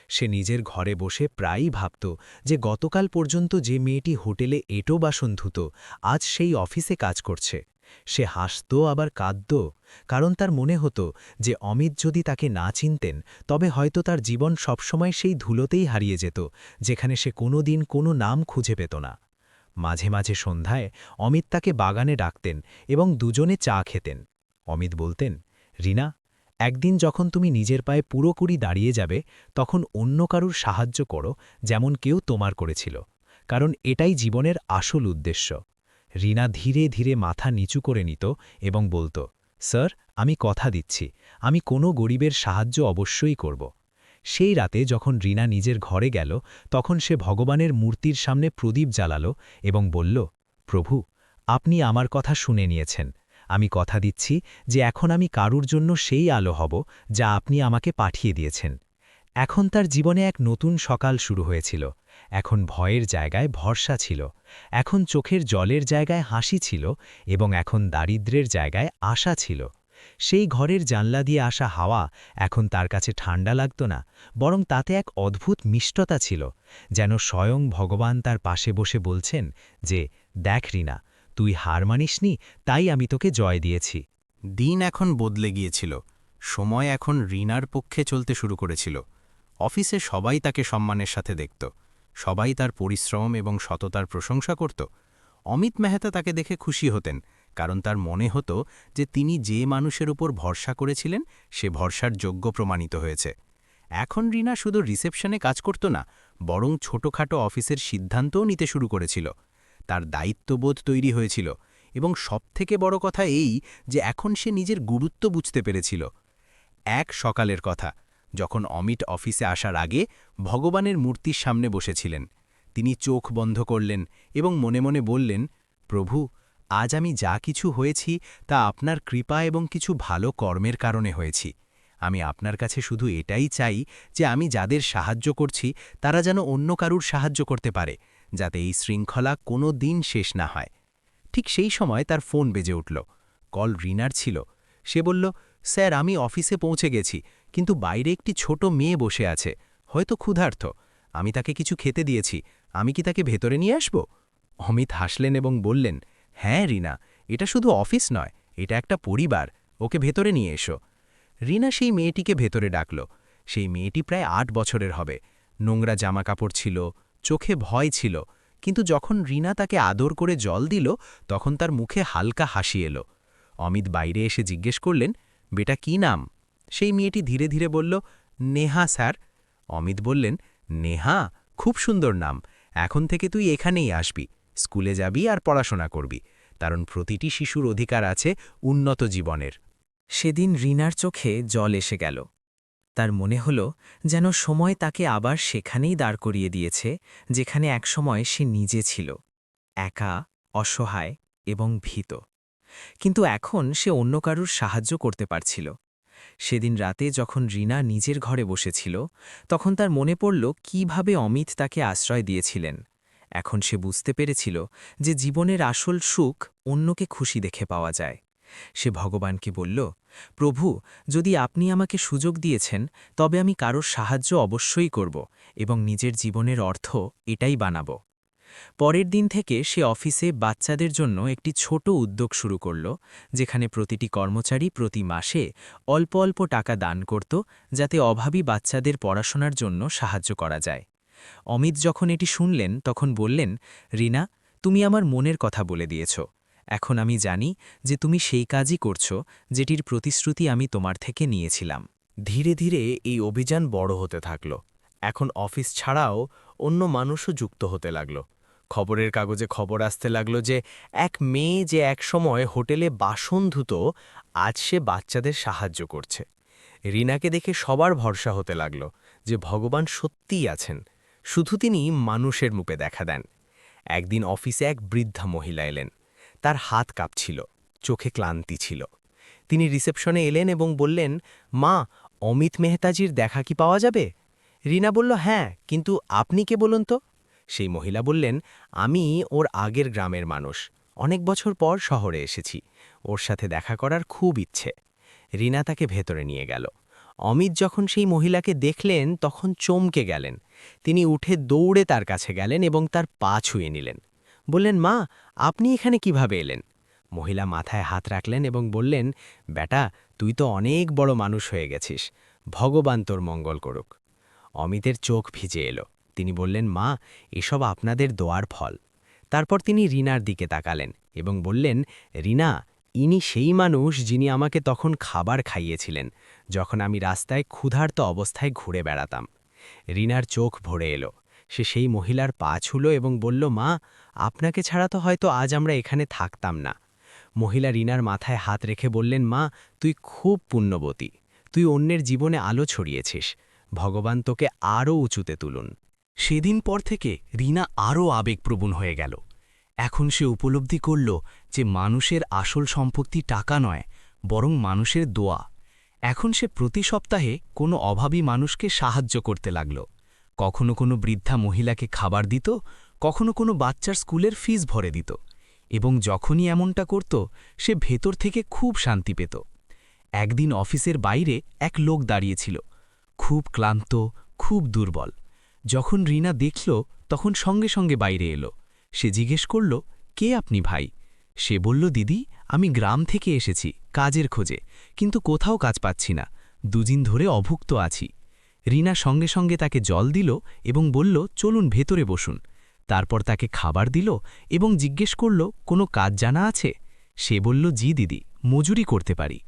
সে নিজের ঘরে বসে প্রায়ই ভাবত যে গতকাল পর্যন্ত যে মেয়েটি হোটেলে এঁটো বাসন ধুত, আজ সেই অফিসে কাজ করছে। সে হাসত আবার কাঁদত, কারণ তার মনে হতো যে অমিত যদি তাকে না চিনতেন, তবে হয়তো তার জীবন সবসময় সেই ধুলোতেই হারিয়ে যেত, যেখানে সে কোনো দিন কোনো নাম খুঁজে পেত না। মাঝে মাঝে সন্ধ্যায় অমিত তাকে বাগানে ডাকতেন এবং দুজনে চা খেতেন। অমিত বলতেন, রিনা, একদিন যখন তুমি নিজের পায়ে পুরোপুরি দাঁড়িয়ে যাবে তখন অন্য কারুর সাহায্য করো যেমন কেউ তোমার করেছিল, কারণ এটাই জীবনের আসল উদ্দেশ্য। রিনা ধীরে ধীরে মাথা নিচু করে নিত এবং বলত, স্যার, আমি কথা দিচ্ছি, আমি কোনো গরিবের সাহায্য অবশ্যই করব। সেই রাতে যখন রিনা নিজের ঘরে গেল তখন সে ভগবানের মূর্তির সামনে প্রদীপ জ্বালালো এবং বলল, প্রভু, আপনি আমার কথা শুনে নিয়েছেন, আমি কথা দিচ্ছি যে এখন আমি কারুর জন্য সেই আলো হব যা আপনি আমাকে পাঠিয়ে দিয়েছেন। এখন তার জীবনে এক নতুন সকাল শুরু হয়েছিল। এখন ভয়ের জায়গায় ভরসা ছিল, এখন চোখের জলের জায়গায় হাসি ছিল এবং এখন দারিদ্র্যের জায়গায় আশা ছিল। সেই ঘরের জানলা দিয়ে আসা হাওয়া এখন তার কাছে ঠান্ডা লাগত না, বরং তাতে এক অদ্ভুত মিষ্টতা ছিল, যেন স্বয়ং ভগবান তার পাশে বসে বলছেন যে, দেখ রিনা, তুই হার মানিসনি, তাই আমি তোকে জয় দিয়েছি। দিন এখন বদলে গিয়েছিল। সময় এখন রিনার পক্ষে চলতে শুরু করেছিল। অফিসে সবাই তাকে সম্মানের সাথে দেখত, সবাই তার পরিশ্রম এবং সততার প্রশংসা করত। অমিত মেহতা তাকে দেখে খুশি হতেন, কারণ তার মনে হতো যে তিনি যে মানুষের উপর ভরসা করেছিলেন সে ভরসার যোগ্য প্রমাণিত হয়েছে। এখন রিনা শুধু রিসেপশনে কাজ করত না, বরং ছোটখাটো অফিসের সিদ্ধান্তও নিতে শুরু করেছিল। তার দায়িত্ববোধ তৈরি হয়েছিল এবং সবথেকে বড় কথা এই যে এখন সে নিজের গুরুত্ব বুঝতে পেরেছিল। এক সকালের কথা, যখন অমিত অফিসে আসার আগে ভগবানের মূর্তির সামনে বসেছিলেন। তিনি চোখ বন্ধ করলেন এবং মনে মনে বললেন, প্রভু, আজ আমি যা কিছু হয়েছি তা আপনার কৃপা এবং কিছু ভালো কর্মের কারণে হয়েছি। আমি আপনার কাছে শুধু এটাই চাই যে আমি যাদের সাহায্য করছি তারা যেন অন্য কারুর সাহায্য করতে পারে, যাতে এই শৃঙ্খলা কোনো দিন শেষ না হয়। ঠিক সেই সময় তার ফোন বেজে উঠল। কল রিনার ছিল। সে বলল, স্যার, আমি অফিসে পৌঁছে গেছি, কিন্তু বাইরে একটি ছোট মেয়ে বসে আছে, হয়তো ক্ষুধার্ত। আমি তাকে কিছু খেতে দিয়েছি, আমি কি তাকে ভেতরে নিয়ে আসব? অমিত হাসলেন এবং বললেন, হ্যাঁ রিনা, এটা শুধু অফিস নয়, এটা একটা পরিবার, ওকে ভেতরে নিয়ে এসো। রিনা সেই মেয়েটিকে ভেতরে ডাকল। সেই মেয়েটি প্রায় ৮ বছরের হবে। নোংরা জামাকাপড় ছিল, চোখে ভয় ছিল, কিন্তু যখন রিনা তাকে আদর করে জল দিল তখন তার মুখে হালকা হাসি এলো। অমিত বাইরে এসে জিজ্ঞেস করলেন, বেটা কি নাম? সেই মেয়েটি ধীরে ধীরে বলল, নেহা স্যার। অমিত বললেন, নেহা, খুব সুন্দর নাম। এখন থেকে তুই এখানেই আসবি, স্কুলে যাবি আর পড়াশোনা করবি, কারণ প্রতিটি শিশুর অধিকার আছে উন্নত জীবনের। সেদিন রিনার চোখে জল এসে গেল। তার মনে হল যেন সময় তাকে আবার সেখানেই দাঁড় করিয়ে দিয়েছে যেখানে একসময় সে নিজে ছিল, একা, অসহায় এবং ভীত। কিন্তু এখন সে অন্য কারুর সাহায্য করতে পারছিল। সেদিন রাতে যখন রিনা নিজের ঘরে বসেছিল তখন তার মনে পড়ল কিভাবে অমিত তাকে আশ্রয় দিয়েছিলেন। এখন সে বুঝতে পেরেছিল যে জীবনের আসল সুখ অন্যকে খুশি দেখে পাওয়া যায়। সে ভগবানকে বলল, প্রভু, যদি আপনি আমাকে সুযোগ দিয়েছেন তবে আমি কারোর সাহায্য অবশ্যই করব এবং নিজের জীবনের অর্থ এটাই বানাব। পরের দিন থেকে সে অফিসে বাচ্চাদের জন্য একটি ছোট উদ্যোগ শুরু করল, যেখানে প্রতিটি কর্মচারী প্রতি মাসে অল্প অল্প টাকা দান করত, যাতে অভাবী বাচ্চাদের পড়াশোনার জন্য সাহায্য করা যায়। অমিত যখন এটি শুনলেন তখন বললেন, রিনা, তুমি আমার মনের কথা বলে দিয়েছ। এখন আমি জানি যে তুমি সেই কাজই করছো যেটির প্রতিশ্রুতি আমি তোমার থেকে নিয়েছিলাম। ধীরে ধীরে এই অভিযান বড় হতে থাকল। এখন অফিস ছাড়াও অন্য মানুষও যুক্ত হতে লাগল। খবরের কাগজে খবর আসতে লাগল যে এক মেয়ে যে একসময় হোটেলে বাসন ধুত, আজ সে বাচ্চাদের সাহায্য করছে। রিনাকে দেখে সবার ভরসা হতে লাগল যে ভগবান সত্যিই আছেন, শুধু তিনি মানুষের রূপে দেখা দেন। একদিন অফিসে এক বৃদ্ধা মহিলা এলেন। তার হাত কাঁপছিল, চোখে ক্লান্তি ছিল। তিনি রিসেপশনে এলেন এবং বললেন, মা, অমিত মেহতাজির দেখা কি পাওয়া যাবে? রিনা বলল, হ্যাঁ, কিন্তু আপনি কে বলুন তো? সেই মহিলা বললেন, আমি ওর আগের গ্রামের মানুষ, অনেক বছর পর শহরে এসেছি, ওর সাথে দেখা করার খুব ইচ্ছে। রিনা তাকে ভেতরে নিয়ে গেল। অমিত যখন সেই মহিলাকে দেখলেন তখন চমকে গেলেন। তিনি উঠে দৌড়ে তার কাছে গেলেন এবং তার পা ছুঁয়ে নিলেন। বললেন, মা, আপনি এখানে কিভাবে এলেন? মহিলা মাথায় হাত রাখলেন এবং বললেন, বেটা, তুই তো অনেক বড় মানুষ হয়ে গেছিস, ভগবান তোর মঙ্গল করুক। অমিতের চোখ ভিজে এলো। তিনি বললেন, মা, এসব আপনাদের দোয়ার ফল। তারপর তিনি রিনার দিকে তাকালেন এবং বললেন, রিনা, ইনি সেই মানুষ যিনি আমাকে তখন খাবার খাইয়েছিলেন, যখন আমি রাস্তায় ক্ষুধার্ত অবস্থায় ঘুরে বেড়াতাম। রিনার চোখ ভরে এলো। সে সেই মহিলার পা ছুলো এবং বলল, মা, আপনাকে ছাড়া তো হয়তো আজ আমরা এখানে থাকতাম না। মহিলা রিনার মাথায় হাত রেখে বললেন, মা, তুই খুব পুণ্যবতী। তুই অন্যের জীবনে আলো ছড়িয়েছিস। ভগবান তোকে আরও উঁচুতে তুলুন। সেদিন পর থেকে রিনা আরও আবেগপ্রবণ হয়ে গেল। এখন সে উপলব্ধি করল যে মানুষের আসল সম্পত্তি টাকা নয়, বরং মানুষের দোয়া। এখন সে প্রতি সপ্তাহে কোনো অভাবী মানুষকে সাহায্য করতে লাগল। কখনো কোনো বৃদ্ধা মহিলাকে খাবার দিত, কখনো কোনো বাচ্চার স্কুলের ফিস ভরে দিত। এবং যখনই এমনটা করত, সে ভেতর থেকে খুব শান্তি পেত। একদিন অফিসের বাইরে এক লোক দাঁড়িয়েছিল, খুব ক্লান্ত, খুব দুর্বল। যখন রিনা দেখল, তখন সঙ্গে সঙ্গে বাইরে এলো। সে জিজ্ঞেস করল, কে আপনি ভাই? সে বলল, দিদি, আমি গ্রাম থেকে এসেছি কাজের খোঁজে, কিন্তু কোথাও কাজ পাচ্ছি না। 2 দিন ধরে অভুক্ত আছি। রিনা সঙ্গে সঙ্গে তাকে জল দিল এবং বলল, চলুন ভেতরে বসুন। তারপর তাকে খাবার দিল এবং জিজ্ঞেস করল, কোনো কাজ জানা আছে? সে বলল, জি দিদি, মজুরি করতে পারি।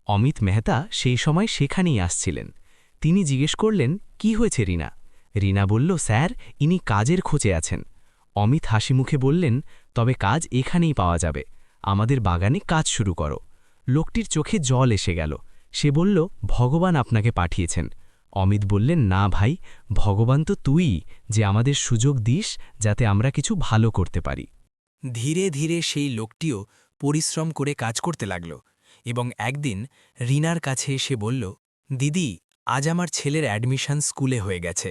অমিত মেহতা সেই সময় সেখানেই আসছিলেন। তিনি জিজ্ঞেস করলেন, কি হয়েছে রিনা? রিনা বলল, স্যার, ইনি কাজের খোঁজে আছেন। অমিত হাসি মুখে বললেন, তবে কাজ এখানেই পাওয়া যাবে। আমাদের বাগানে কাজ শুরু করো। লোকটির চোখে জল এসে গেল। সে বলল, ভগবান আপনাকে পাঠিয়েছেন। অমিত বললেন, না ভাই, ভগবান তো তুই, যে আমাদের সুযোগ দিস যাতে আমরা কিছু ভালো করতে পারি। ধীরে ধীরে সেই লোকটিও পরিশ্রম করে কাজ করতে লাগল এবং একদিন রিনার কাছে এসে বলল, দিদি, আজ আমার ছেলের অ্যাডমিশন স্কুলে হয়ে গেছে।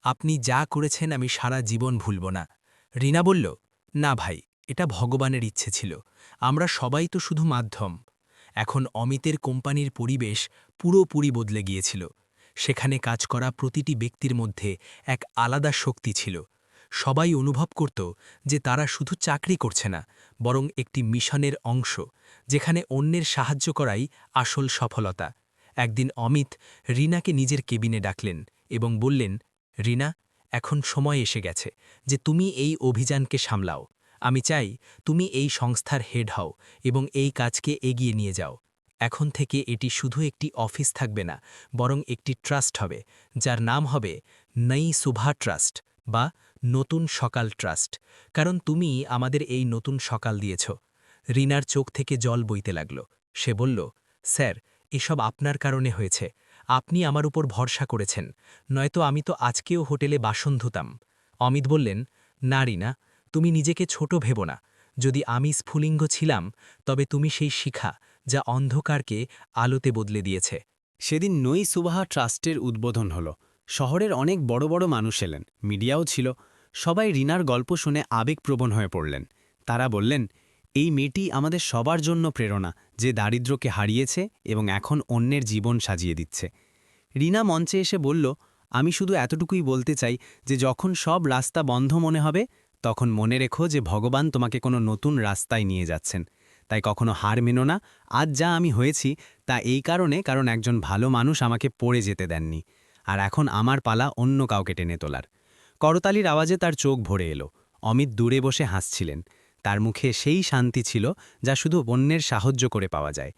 আপনি যা করেছেন আমি সারা জীবন ভুলব না। রিনা বলল, না ভাই, এটা ভগবানের ইচ্ছে ছিল। আমরা সবাই তো শুধু মাধ্যম। এখন অমিতের কোম্পানির পরিবেশ পুরোপুরি বদলে গিয়েছিল। সেখানে কাজ করা প্রতিটি ব্যক্তির মধ্যে এক আলাদা শক্তি ছিল। সবাই অনুভব করত যে তারা শুধু চাকরি করছে না, বরং একটি মিশনের অংশ, যেখানে অন্যের সাহায্য করাই আসল সফলতা। একদিন অমিত রিনাকে নিজের কেবিনে ডাকলেন এবং বললেন, রিনা, এখন সময় এসে গেছে যে তুমি এই অভিযানকে সামলাও। আমি চাই তুমি এই সংস্থার হেড হও এবং এই কাজকে এগিয়ে নিয়ে যাও। এখন থেকে এটি শুধু একটি অফিস থাকবে না, বরং একটি ট্রাস্ট হবে, যার নাম হবে নই সুভা ট্রাস্ট বা নতুন সকাল ট্রাস্ট। কারণ তুমি আমাদের এই নতুন সকাল দিয়েছ। রিনার চোখ থেকে জল বইতে লাগল। সে বলল, স্যার, এসব আপনার কারণে হয়েছে। আপনি আমার উপর ভরসা করেছেন, নয়তো আমি তো আজকেও হোটেলে বাসন ধুতাম। অমিত বললেন, না রিনা, তুমি নিজেকে ছোট ভেবো না। যদি আমি স্ফুলিঙ্গ ছিলাম, তবে তুমি সেই শিখা যা অন্ধকারকে আলোতে বদলে দিয়েছে। সেদিন নই সুবাহা ট্রাস্টের উদ্বোধন হল। শহরের অনেক বড় বড় মানুষ এলেন, মিডিয়াও ছিল। সবাই রিনার গল্প শুনে আবেগপ্রবণ হয়ে পড়লেন। তারা বললেন, এই মেয়েটি আমাদের সবার জন্য প্রেরণা, যে দারিদ্র্যকে হারিয়েছে এবং এখন অন্যের জীবন সাজিয়ে দিচ্ছে। রিনা মঞ্চে এসে বলল, আমি শুধু এতটুকুই বলতে চাই যে যখন সব রাস্তা বন্ধ মনে হবে, তখন মনে রেখো যে ভগবান তোমাকে কোনো নতুন রাস্তায় নিয়ে যাচ্ছেন। তাই কখনো হার মেনো না। আজ যা আমি হয়েছি তা এই কারণ একজন ভালো মানুষ আমাকে পড়ে যেতে দেননি। আর এখন আমার পালা অন্য কাউকে টেনে তোলার। করতালির আওয়াজে তার চোখ ভরে এলো। অমিত দূরে বসে হাসছিলেন। তার মুখে সেই শান্তি ছিল যা শুধু অন্যের সাহায্য করে পাওয়া যায়।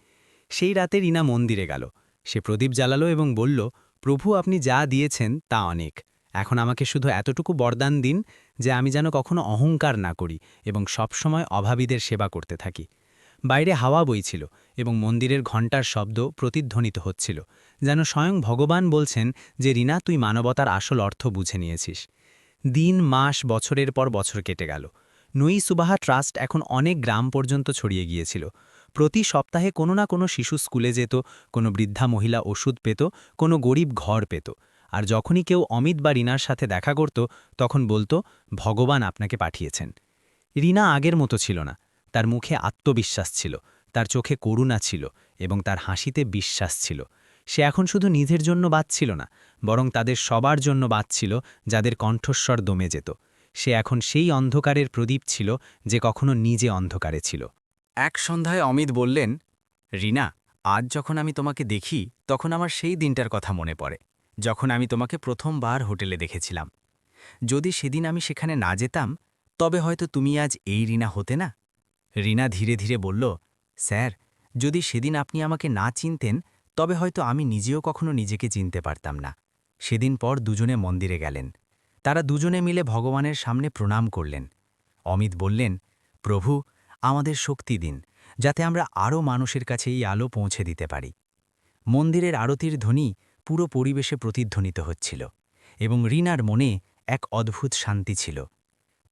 সেই রাতে রিনা মন্দিরে গেল। সে প্রদীপ জ্বালালো এবং বলল, প্রভু, আপনি যা দিয়েছেন তা অনেক। এখন আমাকে শুধু এতটুকু বরদান দিন যে আমি যেন কখনো অহংকার না করি এবং সবসময় অভাবীদের সেবা করতে থাকি। বাইরে হাওয়া বইছিল এবং মন্দিরের ঘণ্টার শব্দ প্রতিধ্বনিত হচ্ছিল, যেন স্বয়ং ভগবান বলছেন যে রিনা, তুই মানবতার আসল অর্থ বুঝে নিয়েছিস। দিন, মাস, বছরের পর বছর কেটে গেল। নই সুবাহা ট্রাস্ট এখন অনেক গ্রাম পর্যন্ত ছড়িয়ে গিয়েছিল। প্রতি সপ্তাহে কোনো না কোনো শিশু স্কুলে যেত, কোনো বৃদ্ধা মহিলা ওষুধ পেত, কোনো গরিব ঘর পেত। আর যখনই কেউ অমিত বা রিনার সাথে দেখা করত, তখন বলতো, ভগবান আপনাকে পাঠিয়েছেন। রিনা আগের মতো ছিল না। তার মুখে আত্মবিশ্বাস ছিল, তার চোখে করুণা ছিল এবং তার হাসিতে বিশ্বাস ছিল। সে এখন শুধু নিজের জন্য বাঁচছিল না, বরং তাদের সবার জন্য বাঁচছিল যাদের কণ্ঠস্বর দমে যেত। সে এখন সেই অন্ধকারের প্রদীপ ছিল যে কখনো নিজে অন্ধকারে ছিল। এক সন্ধ্যায় অমিত বললেন, রিনা, আজ যখন আমি তোমাকে দেখি তখন আমার সেই দিনটার কথা মনে পড়ে, যখন আমি তোমাকে প্রথমবার হোটেলে দেখেছিলাম। যদি সেদিন আমি সেখানে না যেতাম, তবে হয়তো তুমি আজ এই রিনা হতে না। রিনা ধীরে ধীরে বলল, স্যার, যদি সেদিন আপনি আমাকে না চিনতেন, তবে হয়তো আমি নিজেও কখনো নিজেকে চিনতে পারতাম না। সেদিন পর দুজনে মন্দিরে গেলেন। তারা দুজনে মিলে ভগবানের সামনে প্রণাম করলেন। অমিত বললেন, প্রভু, আমাদের শক্তি দিন, যাতে আমরা আরও মানুষের কাছে এই আলো পৌঁছে দিতে পারি। মন্দিরের আরতির ধ্বনি পুরো পরিবেশে প্রতিধ্বনিত হচ্ছিল, এবং রিনার মনে এক অদ্ভুত শান্তি ছিল।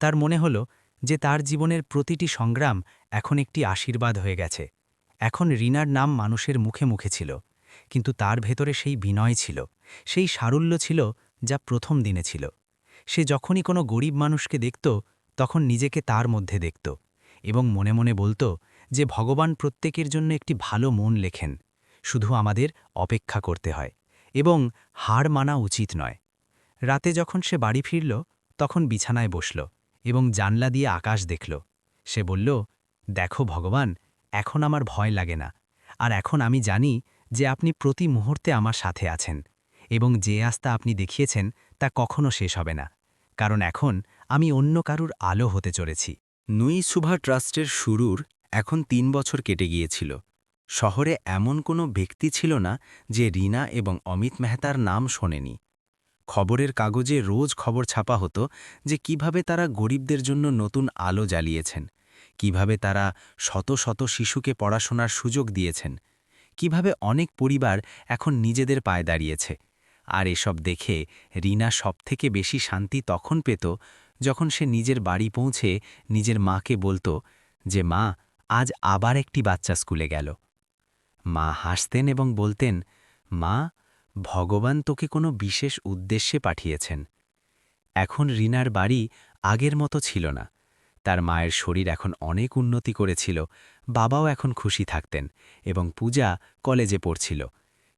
তার মনে হল যে তার জীবনের প্রতিটি সংগ্রাম এখন একটি আশীর্বাদ হয়ে গেছে। এখন রিনার নাম মানুষের মুখে মুখে ছিল, কিন্তু তার ভেতরে সেই বিনয় ছিল, সেই সারল্য ছিল যা প্রথম দিনে ছিল। সে যখনই কোনো গরিব মানুষকে দেখত, তখন নিজেকে তার মধ্যে দেখত, এবং মনে মনে বলত যে ভগবান প্রত্যেকের জন্য একটি ভালো মন লেখেন, শুধু আমাদের অপেক্ষা করতে হয়, এবং হার মানা উচিত নয়। রাতে যখন সে বাড়ি ফিরল, তখন বিছানায় বসল এবং জানলা দিয়ে আকাশ দেখল। সে বলল, দেখো ভগবান, এখন আমার ভয় লাগে না, আর এখন আমি জানি যে আপনি প্রতি মুহূর্তে আমার সাথে আছেন, এবং যে আস্থা আপনি দেখিয়েছেন তা কখনো শেষ হবে না, কারণ এখন আমি অন্য কারুর আলো হতে চলেছি। নুই সুভা ট্রাস্টের শুরুর এখন ৩ বছর কেটে গিয়েছিল। শহরে এমন কোনো ব্যক্তি ছিল না যে রিনা এবং অমিত মেহতার নাম শোনেনি। খবরের কাগজে রোজ খবর ছাপা হতো যে কিভাবে তারা গরিবদের জন্য নতুন আলো জ্বালিয়েছেন, কিভাবে তারা শত শত শিশুকে পড়াশোনার সুযোগ দিয়েছেন, কিভাবে অনেক পরিবার এখন নিজেদের পায়ে দাঁড়িয়েছে। আর এসব দেখে রিনা সবথেকে বেশি শান্তি তখন পেত যখন সে নিজের বাড়ি পৌঁছে নিজের মাকে বলতো যে মা, আজ আবার একটি বাচ্চা স্কুলে গেল। মা হাসতেন এবং বলতেন, মা, ভগবান তোকে কোনো বিশেষ উদ্দেশ্যে পাঠিয়েছেন। এখন রিনার বাড়ি আগের মতো ছিল না। তার মায়ের শরীর এখন অনেক উন্নতি করেছিল, বাবাও এখন খুশি থাকতেন, এবং পূজা কলেজে পড়ছিল।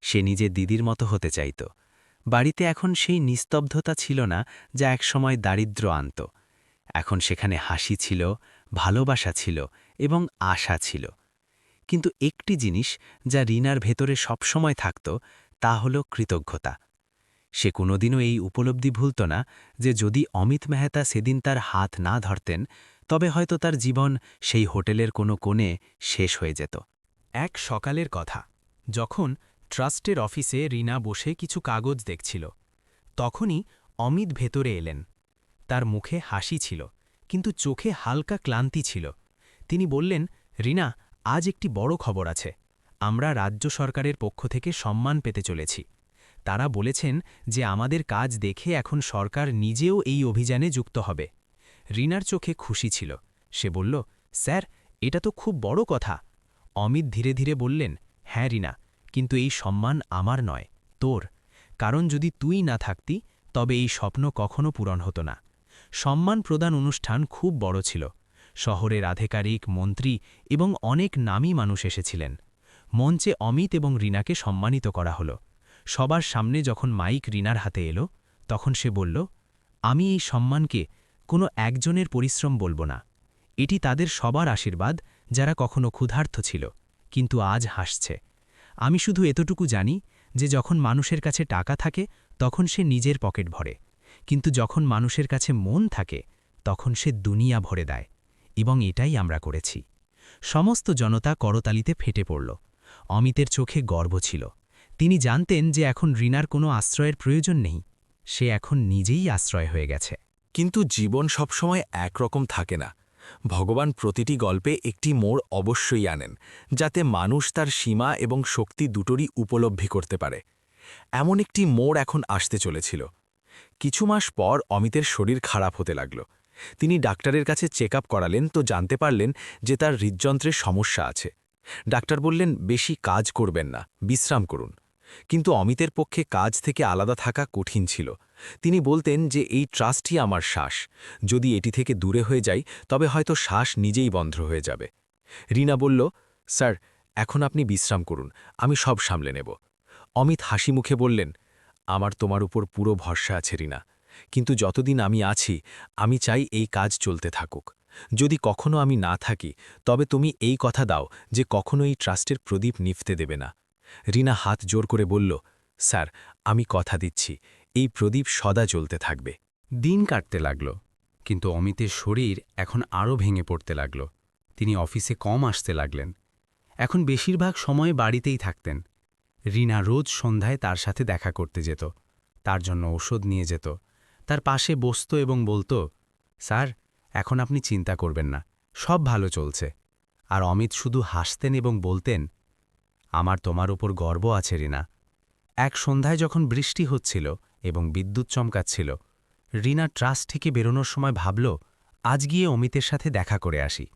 সে নিজের দিদির মতো হতে চাইত। বাড়িতে এখন সেই নিস্তব্ধতা ছিল না যা একসময় দারিদ্র্য আনত। এখন সেখানে হাসি ছিল, ভালোবাসা ছিল, এবং আশা ছিল। কিন্তু একটি জিনিস যা রিনার ভেতরে সবসময় থাকত, তা হল কৃতজ্ঞতা। সে কোনোদিনও এই উপলব্ধি ভুলত না যে যদি অমিত মেহতা সেদিন তার হাত না ধরতেন, তবে হয়তো তার জীবন সেই হোটেলের কোনো কোণে শেষ হয়ে যেত। এক সকালের কথা, যখন ট্রাস্টের অফিসে রিনা বসে কিছু কাগজ দেখছিল, তখনই অমিত ভেতরে এলেন। তার মুখে হাসি ছিল, কিন্তু চোখে হালকা ক্লান্তি ছিল। তিনি বললেন, রিনা, আজ একটি বড় খবর আছে। আমরা রাজ্য সরকারের পক্ষ থেকে সম্মান পেতে চলেছি। তারা বলেছেন যে আমাদের কাজ দেখে এখন সরকার নিজেও এই অভিযানে যুক্ত হবে। রিনার চোখে খুশি ছিল। সে বলল, স্যার, এটা তো খুব বড় কথা। অমিত ধীরে ধীরে বললেন, হ্যাঁ রিনা, কিন্তু এই সম্মান আমার নয়, তোর। কারণ যদি তুই না থাকতি, তবে এই স্বপ্ন কখনো পূরণ হতো না। সম্মান প্রদান অনুষ্ঠান খুব বড় ছিল। শহরের আধিকারিক, মন্ত্রী এবং অনেক নামী মানুষ এসেছিলেন। মঞ্চে অমিত এবং রিনাকে সম্মানিত করা হলো। সবার সামনে যখন মাইক রিনার হাতে এলো, তখন সে বলল, আমি এই সম্মানকে কোনো একজনের পরিশ্রম বলবো না। এটি তাদের সবার আশীর্বাদ যারা কখনো ক্ষুধার্ত ছিল, কিন্তু আজ হাসছে। আমি শুধু এতটুকু জানি যে যখন মানুষের কাছে টাকা থাকে তখন সে নিজের পকেট ভরে, কিন্তু যখন মানুষের কাছে মন থাকে তখন সে দুনিয়া ভরে দেয়, এবং এটাই আমরা করেছি। সমস্ত জনতা করতালিতে ফেটে পড়ল। অমিতের চোখে গর্ব ছিল। তিনি জানতেন যে এখন রিনার কোনো আশ্রয়ের প্রয়োজন নেই, সে এখন নিজেই আশ্রয় হয়ে গেছে। কিন্তু জীবন সবসময় একরকম থাকে না। ভগবান প্রতিটি গল্পে একটি মোড় অবশ্যই আনেন, যাতে মানুষ তার সীমা এবং শক্তি দুটোরই উপলব্ধি করতে পারে। এমন একটি মোড় এখন আসতে চলেছিল। কিছু মাস পর অমিতের শরীর খারাপ হতে লাগল। তিনি ডাক্তারের কাছে চেক আপ করালেন তো জানতে পারলেন যে তার হৃদযন্ত্রের সমস্যা আছে। ডাক্তার বললেন বেশি কাজ করবেন না, বিশ্রাম করুন। কিন্তু অমিতের পক্ষে কাজ থেকে আলাদা থাকা কঠিন ছিল। তিনি বলতেন যে এই ট্রাস্টই আমার শ্বাস, যদি এটি থেকে দূরে হয়ে যাই তবে হয়তো শ্বাস নিজেই বন্ধ হয়ে যাবে। রিনা বলল, স্যার, এখন আপনি বিশ্রাম করুন, আমি সব সামলে নেব। অমিত হাসি মুখে বললেন, আমার তোমার উপর পুরো ভরসা আছে রিনা, কিন্তু যতদিন আমি আছি আমি চাই এই কাজ চলতে থাকুক। যদি কখনো আমি না থাকি তবে তুমি এই কথা দাও যে কখনো এই ট্রাস্টের প্রদীপ নিভতে দেবে না। রিনা হাত জোর করে বলল, স্যার, আমি কথা দিচ্ছি, এই প্রদীপ সদা জ্বলতে থাকবে। দিন কাটতে লাগল, কিন্তু অমিতের শরীর এখন আরও ভেঙে পড়তে লাগল। তিনি অফিসে কম আসতে লাগলেন। এখন বেশিরভাগ সময় বাড়িতেই থাকতেন। রিনা রোজ সন্ধ্যায় তার সাথে দেখা করতে যেত, তার জন্য ওষুধ নিয়ে যেত, তার পাশে বসত এবং বলতো, স্যার, এখন আপনি চিন্তা করবেন না, সব ভালো চলছে। আর অমিত শুধু হাসতেন এবং বলতেন, আমার তোমার উপর গর্ব আছে রিনা। এক সন্ধ্যায় যখন বৃষ্টি হচ্ছিল এবং বিদ্যুৎ চমকাচ্ছিল, রিনা ট্রাস্ট থেকে বেরোনোর সময় ভাবল, আজ গিয়ে অমিতের সাথে দেখা করে আসি।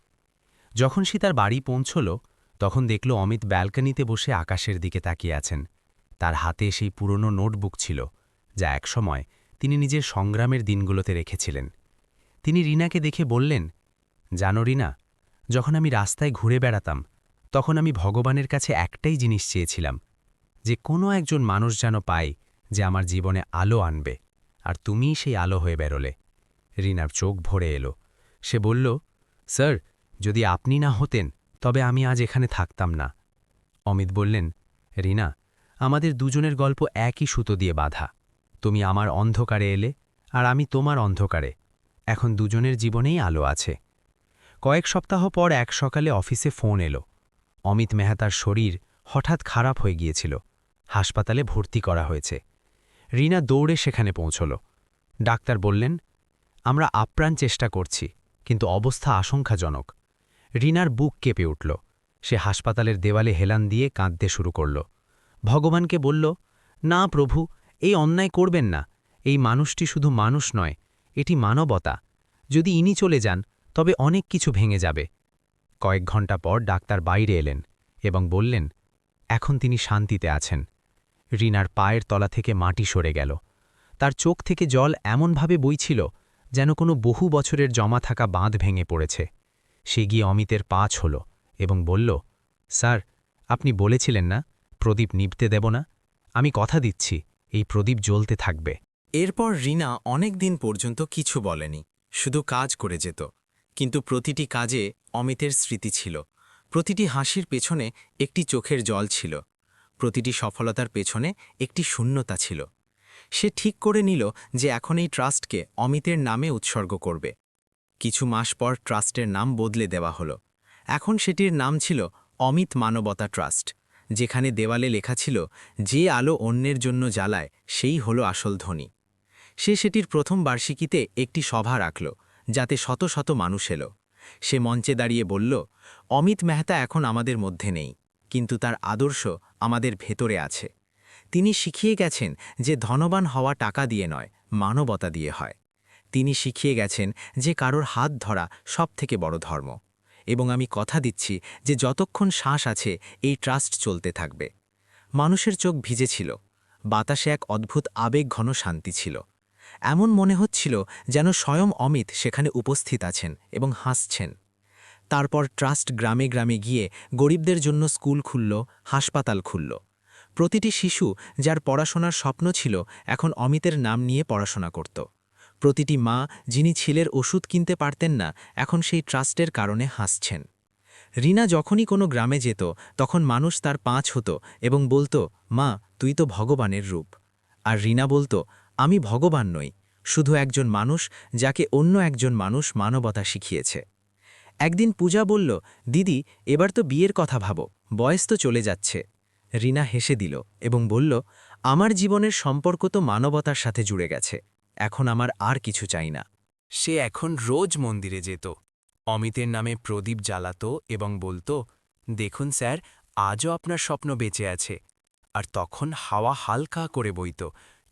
যখন সে তার বাড়ি পৌঁছল, তখন দেখল অমিত ব্যালকনিতে বসে আকাশের দিকে তাকিয়ে আছেন। তার হাতে সেই পুরনো নোটবুক ছিল, যা একসময় তিনি নিজের সংগ্রামের দিনগুলোতে রেখেছিলেন। তিনি রিনাকে দেখে বললেন, জানো রিনা, যখন আমি রাস্তায় ঘুরে বেড়াতাম, তখন আমি ভগবানের কাছে একটাই জিনিস চেয়েছিলাম, যে কোনো একজন মানুষ যেন পায় যে আমার জীবনে আলো আনবে, আর তুমিই সেই আলো হয়ে বেরোলে। রিনার চোখ ভরে এলো। সে বলল, স্যার, যদি আপনি না হতেন তবে আমি আজ এখানে থাকতাম না। অমিত বললেন, রিনা, আমাদের দুজনের গল্প একই সুতো দিয়ে বাঁধা। তুমি আমার অন্ধকারে এলে, আর আমি তোমার অন্ধকারে। এখন দুজনের জীবনেই আলো আছে। কয়েক সপ্তাহ পর এক সকালে অফিসে ফোন এলো। অমিত মেহতার শরীর হঠাৎ খারাপ হয়ে গিয়েছিল, হাসপাতালে ভর্তি করা হয়েছে। রিনা দৌড়ে সেখানে পৌঁছল। ডাক্তার বললেন, আমরা আপ্রাণ চেষ্টা করছি, কিন্তু অবস্থা আশঙ্কাজনক। রিনার বুক কেঁপে উঠল। সে হাসপাতালের দেওয়ালে হেলান দিয়ে কাঁদতে শুরু করল। ভগবানকে বলল, না প্রভু, এই অন্যায় করবেন না। এই মানুষটি শুধু মানুষ নয়, এটি মানবতা। যদি ইনি চলে যান তবে অনেক কিছু ভেঙে যাবে। কয়েক ঘণ্টা পর ডাক্তার বাইরে এলেন এবং বললেন, এখন তিনি শান্তিতে আছেন। রিনার পায়ের তলা থেকে মাটি সরে গেল। তার চোখ থেকে জল এমনভাবে বইছিল যেন কোনো বহু বছরের জমা থাকা বাঁধ ভেঙে পড়েছে। সে গিয়ে অমিতের পা ছুঁল এবং বলল, স্যার, আপনি বলেছিলেন না প্রদীপ নিভতে দেব না? আমি কথা দিচ্ছি, এই প্রদীপ জ্বলতে থাকবে। এরপর রিনা অনেক দিন পর্যন্ত কিছু বলেনি, শুধু কাজ করে যেত। কিন্তু প্রতিটি কাজে অমিতের স্মৃতি ছিল। প্রতিটি হাসির পেছনে একটি চোখের জল ছিল। প্রতিটি সফলতার পেছনে একটি শূন্যতা ছিল। সে ঠিক করে নিল যে এখন এই ট্রাস্টকে অমিতের নামে উৎসর্গ করবে। কিছু মাস পর ট্রাস্টের নাম বদলে দেওয়া হলো। এখন সেটির নাম ছিল অমিত মানবতা ট্রাস্ট, যেখানে দেওয়ালে লেখা ছিল, যে আলো অন্যের জন্য জ্বালায় সেই হলো আসল ধনী। সে সেটির প্রথম বার্ষিকীতে একটি সভা রাখল, যাতে শত শত মানুষ এলো। সে মঞ্চে দাঁড়িয়ে বলল, অমিত মেহতা এখন আমাদের মধ্যে নেই, কিন্তু তার আদর্শ আমাদের ভেতরে আছে। তিনি শিখিয়ে গেছেন যে ধনবান হওয়া টাকা দিয়ে নয়, মানবতা দিয়ে হয়। তিনি শিখিয়ে গেছেন যে কারোর হাত ধরা সবথেকে বড় ধর্ম। এবং আমি কথা দিচ্ছি যে যতক্ষণ শ্বাস আছে এই ট্রাস্ট চলতে থাকবে। মানুষের চোখ ভিজেছিল। বাতাসে এক অদ্ভুত আবেগঘন শান্তি ছিল। এমন মনে হচ্ছিল যেন স্বয়ং অমিত সেখানে উপস্থিত আছেন এবং হাসছেন। তারপর ট্রাস্ট গ্রামে গ্রামে গিয়ে গরিবদের জন্য স্কুল খুলল, হাসপাতাল খুলল। প্রতিটি শিশু যার পড়াশোনার স্বপ্ন ছিল এখন অমিতের নাম নিয়ে পড়াশোনা করত। প্রতিটি মা যিনি ছেলের ওষুধ কিনতে পারতেন না, এখন সেই ট্রাস্টের কারণে হাসছেন। রিনা যখনই কোনো গ্রামে যেত তখন মানুষ তার পাঁচ হতো এবং বলতো, মা, তুই তো ভগবানের রূপ। আর রিনা বলতো, আমি ভগবান নই, শুধু একজন মানুষ যাকে অন্য একজন মানুষ মানবতা শিখিয়েছে। একদিন পূজা বলল, দিদি, এবার তো বিয়ের কথা ভাবো, বয়স তো চলে যাচ্ছে। রিনা হেসে দিল এবং বলল, আমার জীবনের সম্পর্ক তো মানবতার সাথে জুড়ে গেছে, এখন আমার আর কিছু চাই না। সে এখন রোজ মন্দিরে যেত, অমিতের নামে প্রদীপ জ্বালাত এবং বলতো, দেখুন স্যার, আজও আপনার স্বপ্ন বেঁচে আছে। আর তখন হাওয়া হালকা করে বইত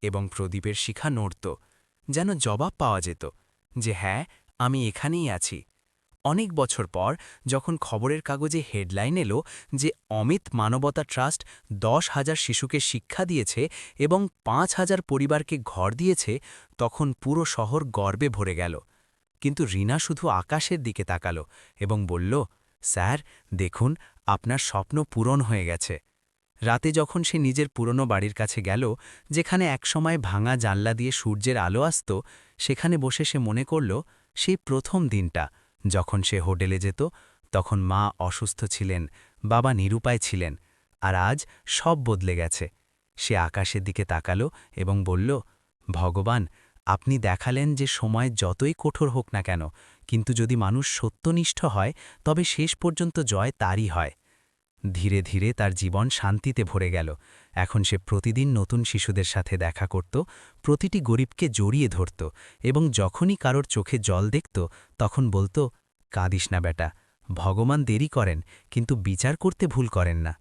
এবং প্রদীপের শিখা নড়ত, যেন জবাব পাওয়া যেত যে হ্যাঁ, আমি এখানেই আছি। অনেক বছর পর যখন খবরের কাগজে হেডলাইন এলো যে অমিত মানবতা ট্রাস্ট 10,000 শিশুকে শিক্ষা দিয়েছে এবং 5,000 পরিবারকে ঘর দিয়েছে, তখন পুরো শহর গর্বে ভরে গেল। কিন্তু রিনা শুধু আকাশের দিকে তাকালো এবং বলল, স্যার, দেখুন, আপনার স্বপ্ন পূরণ হয়ে গেছে। রাতে যখন সে নিজের পুরনো বাড়ির কাছে গেল, যেখানে একসময় ভাঙা জানলা দিয়ে সূর্যের আলো আসত, সেখানে বসে সে মনে করল সেই প্রথম দিনটা যখন সে হোটেলে যেত। তখন মা অসুস্থ ছিলেন, বাবা নিরুপায় ছিলেন, আর আজ সব বদলে গেছে। সে আকাশের দিকে তাকালো এবং বলল, ভগবান, আপনি দেখালেন যে সময় যতই কঠোর হোক না কেন, কিন্তু যদি মানুষ সত্যনিষ্ঠ হয় তবে শেষ পর্যন্ত জয় তারই হয়। ধীরে ধীরে তার জীবন শান্তিতে ভরে গেল। এখন সে প্রতিদিন নতুন শিশুদের সাথে দেখা করত, প্রতিটি গরিবকে জড়িয়ে ধরত এবং যখনই কারোর চোখে জল দেখত তখন বলতো, কাঁদিস না বেটা, ভগবান দেরি করেন কিন্তু বিচার করতে ভুল করেন না।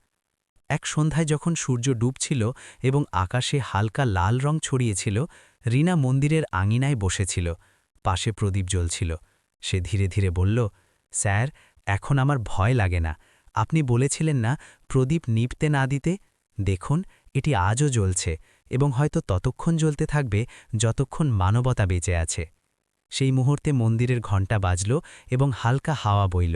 এক সন্ধ্যায় যখন সূর্য ডুবছিল এবং আকাশে হালকা লাল রং ছড়িয়েছিল, রিনা মন্দিরের আঙিনায় বসেছিল। পাশে প্রদীপ জ্বলছিল। সে ধীরে ধীরে বলল, স্যার, এখন আমার ভয় লাগে না। আপনি বলেছিলেন না প্রদীপ নিভতে না দিতে? দেখুন, এটি আজও জ্বলছে এবং হয়তো ততক্ষণ জ্বলতে থাকবে যতক্ষণ মানবতা বেঁচে আছে। সেই মুহূর্তে মন্দিরের ঘণ্টা বাজল এবং হালকা হাওয়া বইল।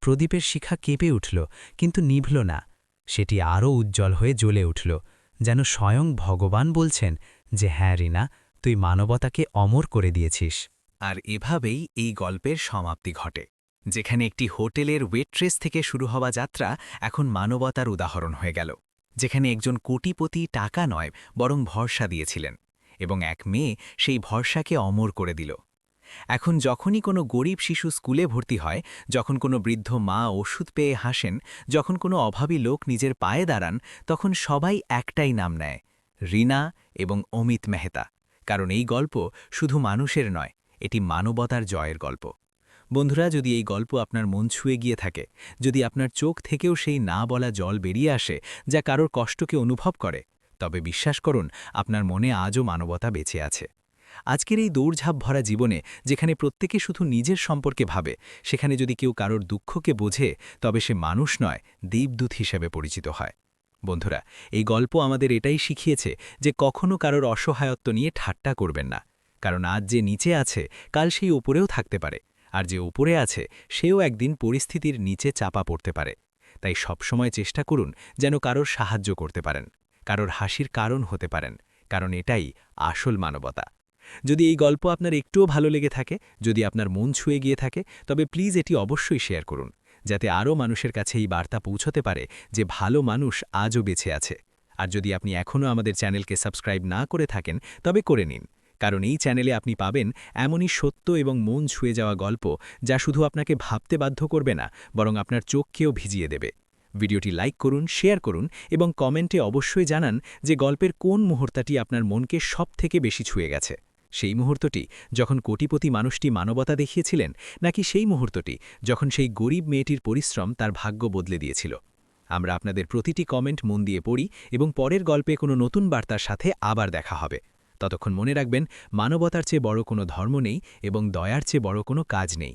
প্রদীপের শিখা কেঁপে উঠল, কিন্তু নিভল না। সেটি আরও উজ্জ্বল হয়ে জ্বলে উঠল, যেন স্বয়ং ভগবান বলছেন যে হ্যাঁ রিনা, তুই মানবতাকে অমর করে দিয়েছিস। আর এভাবেই এই গল্পের সমাপ্তি ঘটে, যেখানে একটি হোটেলের ওয়েট্রেস থেকে শুরু হওয়া যাত্রা এখন মানবতার উদাহরণ হয়ে গেল, যেখানে একজন কোটিপতি টাকা নয় বরং ভরসা দিয়েছিলেন এবং এক মেয়ে সেই ভরসাকে অমর করে দিল। এখন যখনই কোনো গরিব শিশু স্কুলে ভর্তি হয়, যখন কোনো বৃদ্ধ মা ওষুধ পেয়ে হাসেন, যখন কোনো অভাবী লোক নিজের পায়ে দাঁড়ান, তখন সবাই একটাই নাম নেয়, রিনা এবং অমিত মেহতা। কারণ এই গল্প শুধু মানুষের নয়, এটি মানবতার জয়ের গল্প। বন্ধুরা, যদি এই গল্প আপনার মন ছুঁয়ে গিয়ে থাকে, যদি আপনার চোখ থেকেও সেই না বলা জল বেরিয়ে আসে যা কারোর কষ্টকে অনুভব করে, তবে বিশ্বাস করুন, আপনার মনে আজও মানবতা বেঁচে আছে। আজকের এই দৌড়ঝাঁপ ভরা জীবনে, যেখানে প্রত্যেকে শুধু নিজের সম্পর্কে ভাবে, সেখানে যদি কেউ কারোর দুঃখকে বোঝে, তবে সে মানুষ নয়, দেবদূত হিসেবে পরিচিত হয়। বন্ধুরা, এই গল্প আমাদের এটাই শিখিয়েছে যে কখনো কারোর অসহায়ত্ব নিয়ে ঠাট্টা করবেন না। কারণ আজ যে নিচে আছে, কাল সেই ওপরেও থাকতে পারে, আর যে ওপরে আছে সেও একদিন পরিস্থিতির নিচে চাপা পড়তে পারে। তাই সবসময় চেষ্টা করুন যেন কারোর সাহায্য করতে পারেন, কারোর হাসির কারণ হতে পারেন, কারণ এটাই আসল মানবতা। যদি এই গল্প আপনার একটুও ভালো লেগে থাকে, যদি আপনার মন ছুঁয়ে গিয়ে থাকে, তবে প্লিজ এটি অবশ্যই শেয়ার করুন, যাতে আরও মানুষের কাছে এই বার্তা পৌঁছতে পারে যে ভালো মানুষ আজও বেঁচে আছে। আর যদি আপনি এখনও আমাদের চ্যানেলকে সাবস্ক্রাইব না করে থাকেন, তবে করে নিন, কারণ এই চ্যানেলে আপনি পাবেন এমনই সত্য এবং মন ছুঁয়ে যাওয়া গল্প, যা শুধু আপনাকে ভাবতে বাধ্য করবে না, বরং আপনার চোখকেও ভিজিয়ে দেবে। ভিডিওটি লাইক করুন, শেয়ার করুন এবং কমেন্টে অবশ্যই জানান যে গল্পের কোন মুহূর্তটি আপনার মনকে সবথেকে বেশি ছুঁয়ে গেছে। সেই মুহূর্তটি যখন কোটিপতি মানুষটি মানবতা দেখিয়েছিলেন, নাকি সেই মুহূর্তটি যখন সেই গরিব মেয়েটির পরিশ্রম তার ভাগ্য বদলে দিয়েছিল? আমরা আপনাদের প্রতিটি কমেন্ট মন দিয়ে পড়ি এবং পরের গল্পে কোনো নতুন বার্তার সাথে আবার দেখা হবে। ততক্ষণ মনে রাখবেন, মানবতার চেয়ে বড় কোনো ধর্ম নেই এবং দয়ার চেয়ে বড় কোনো কাজ নেই।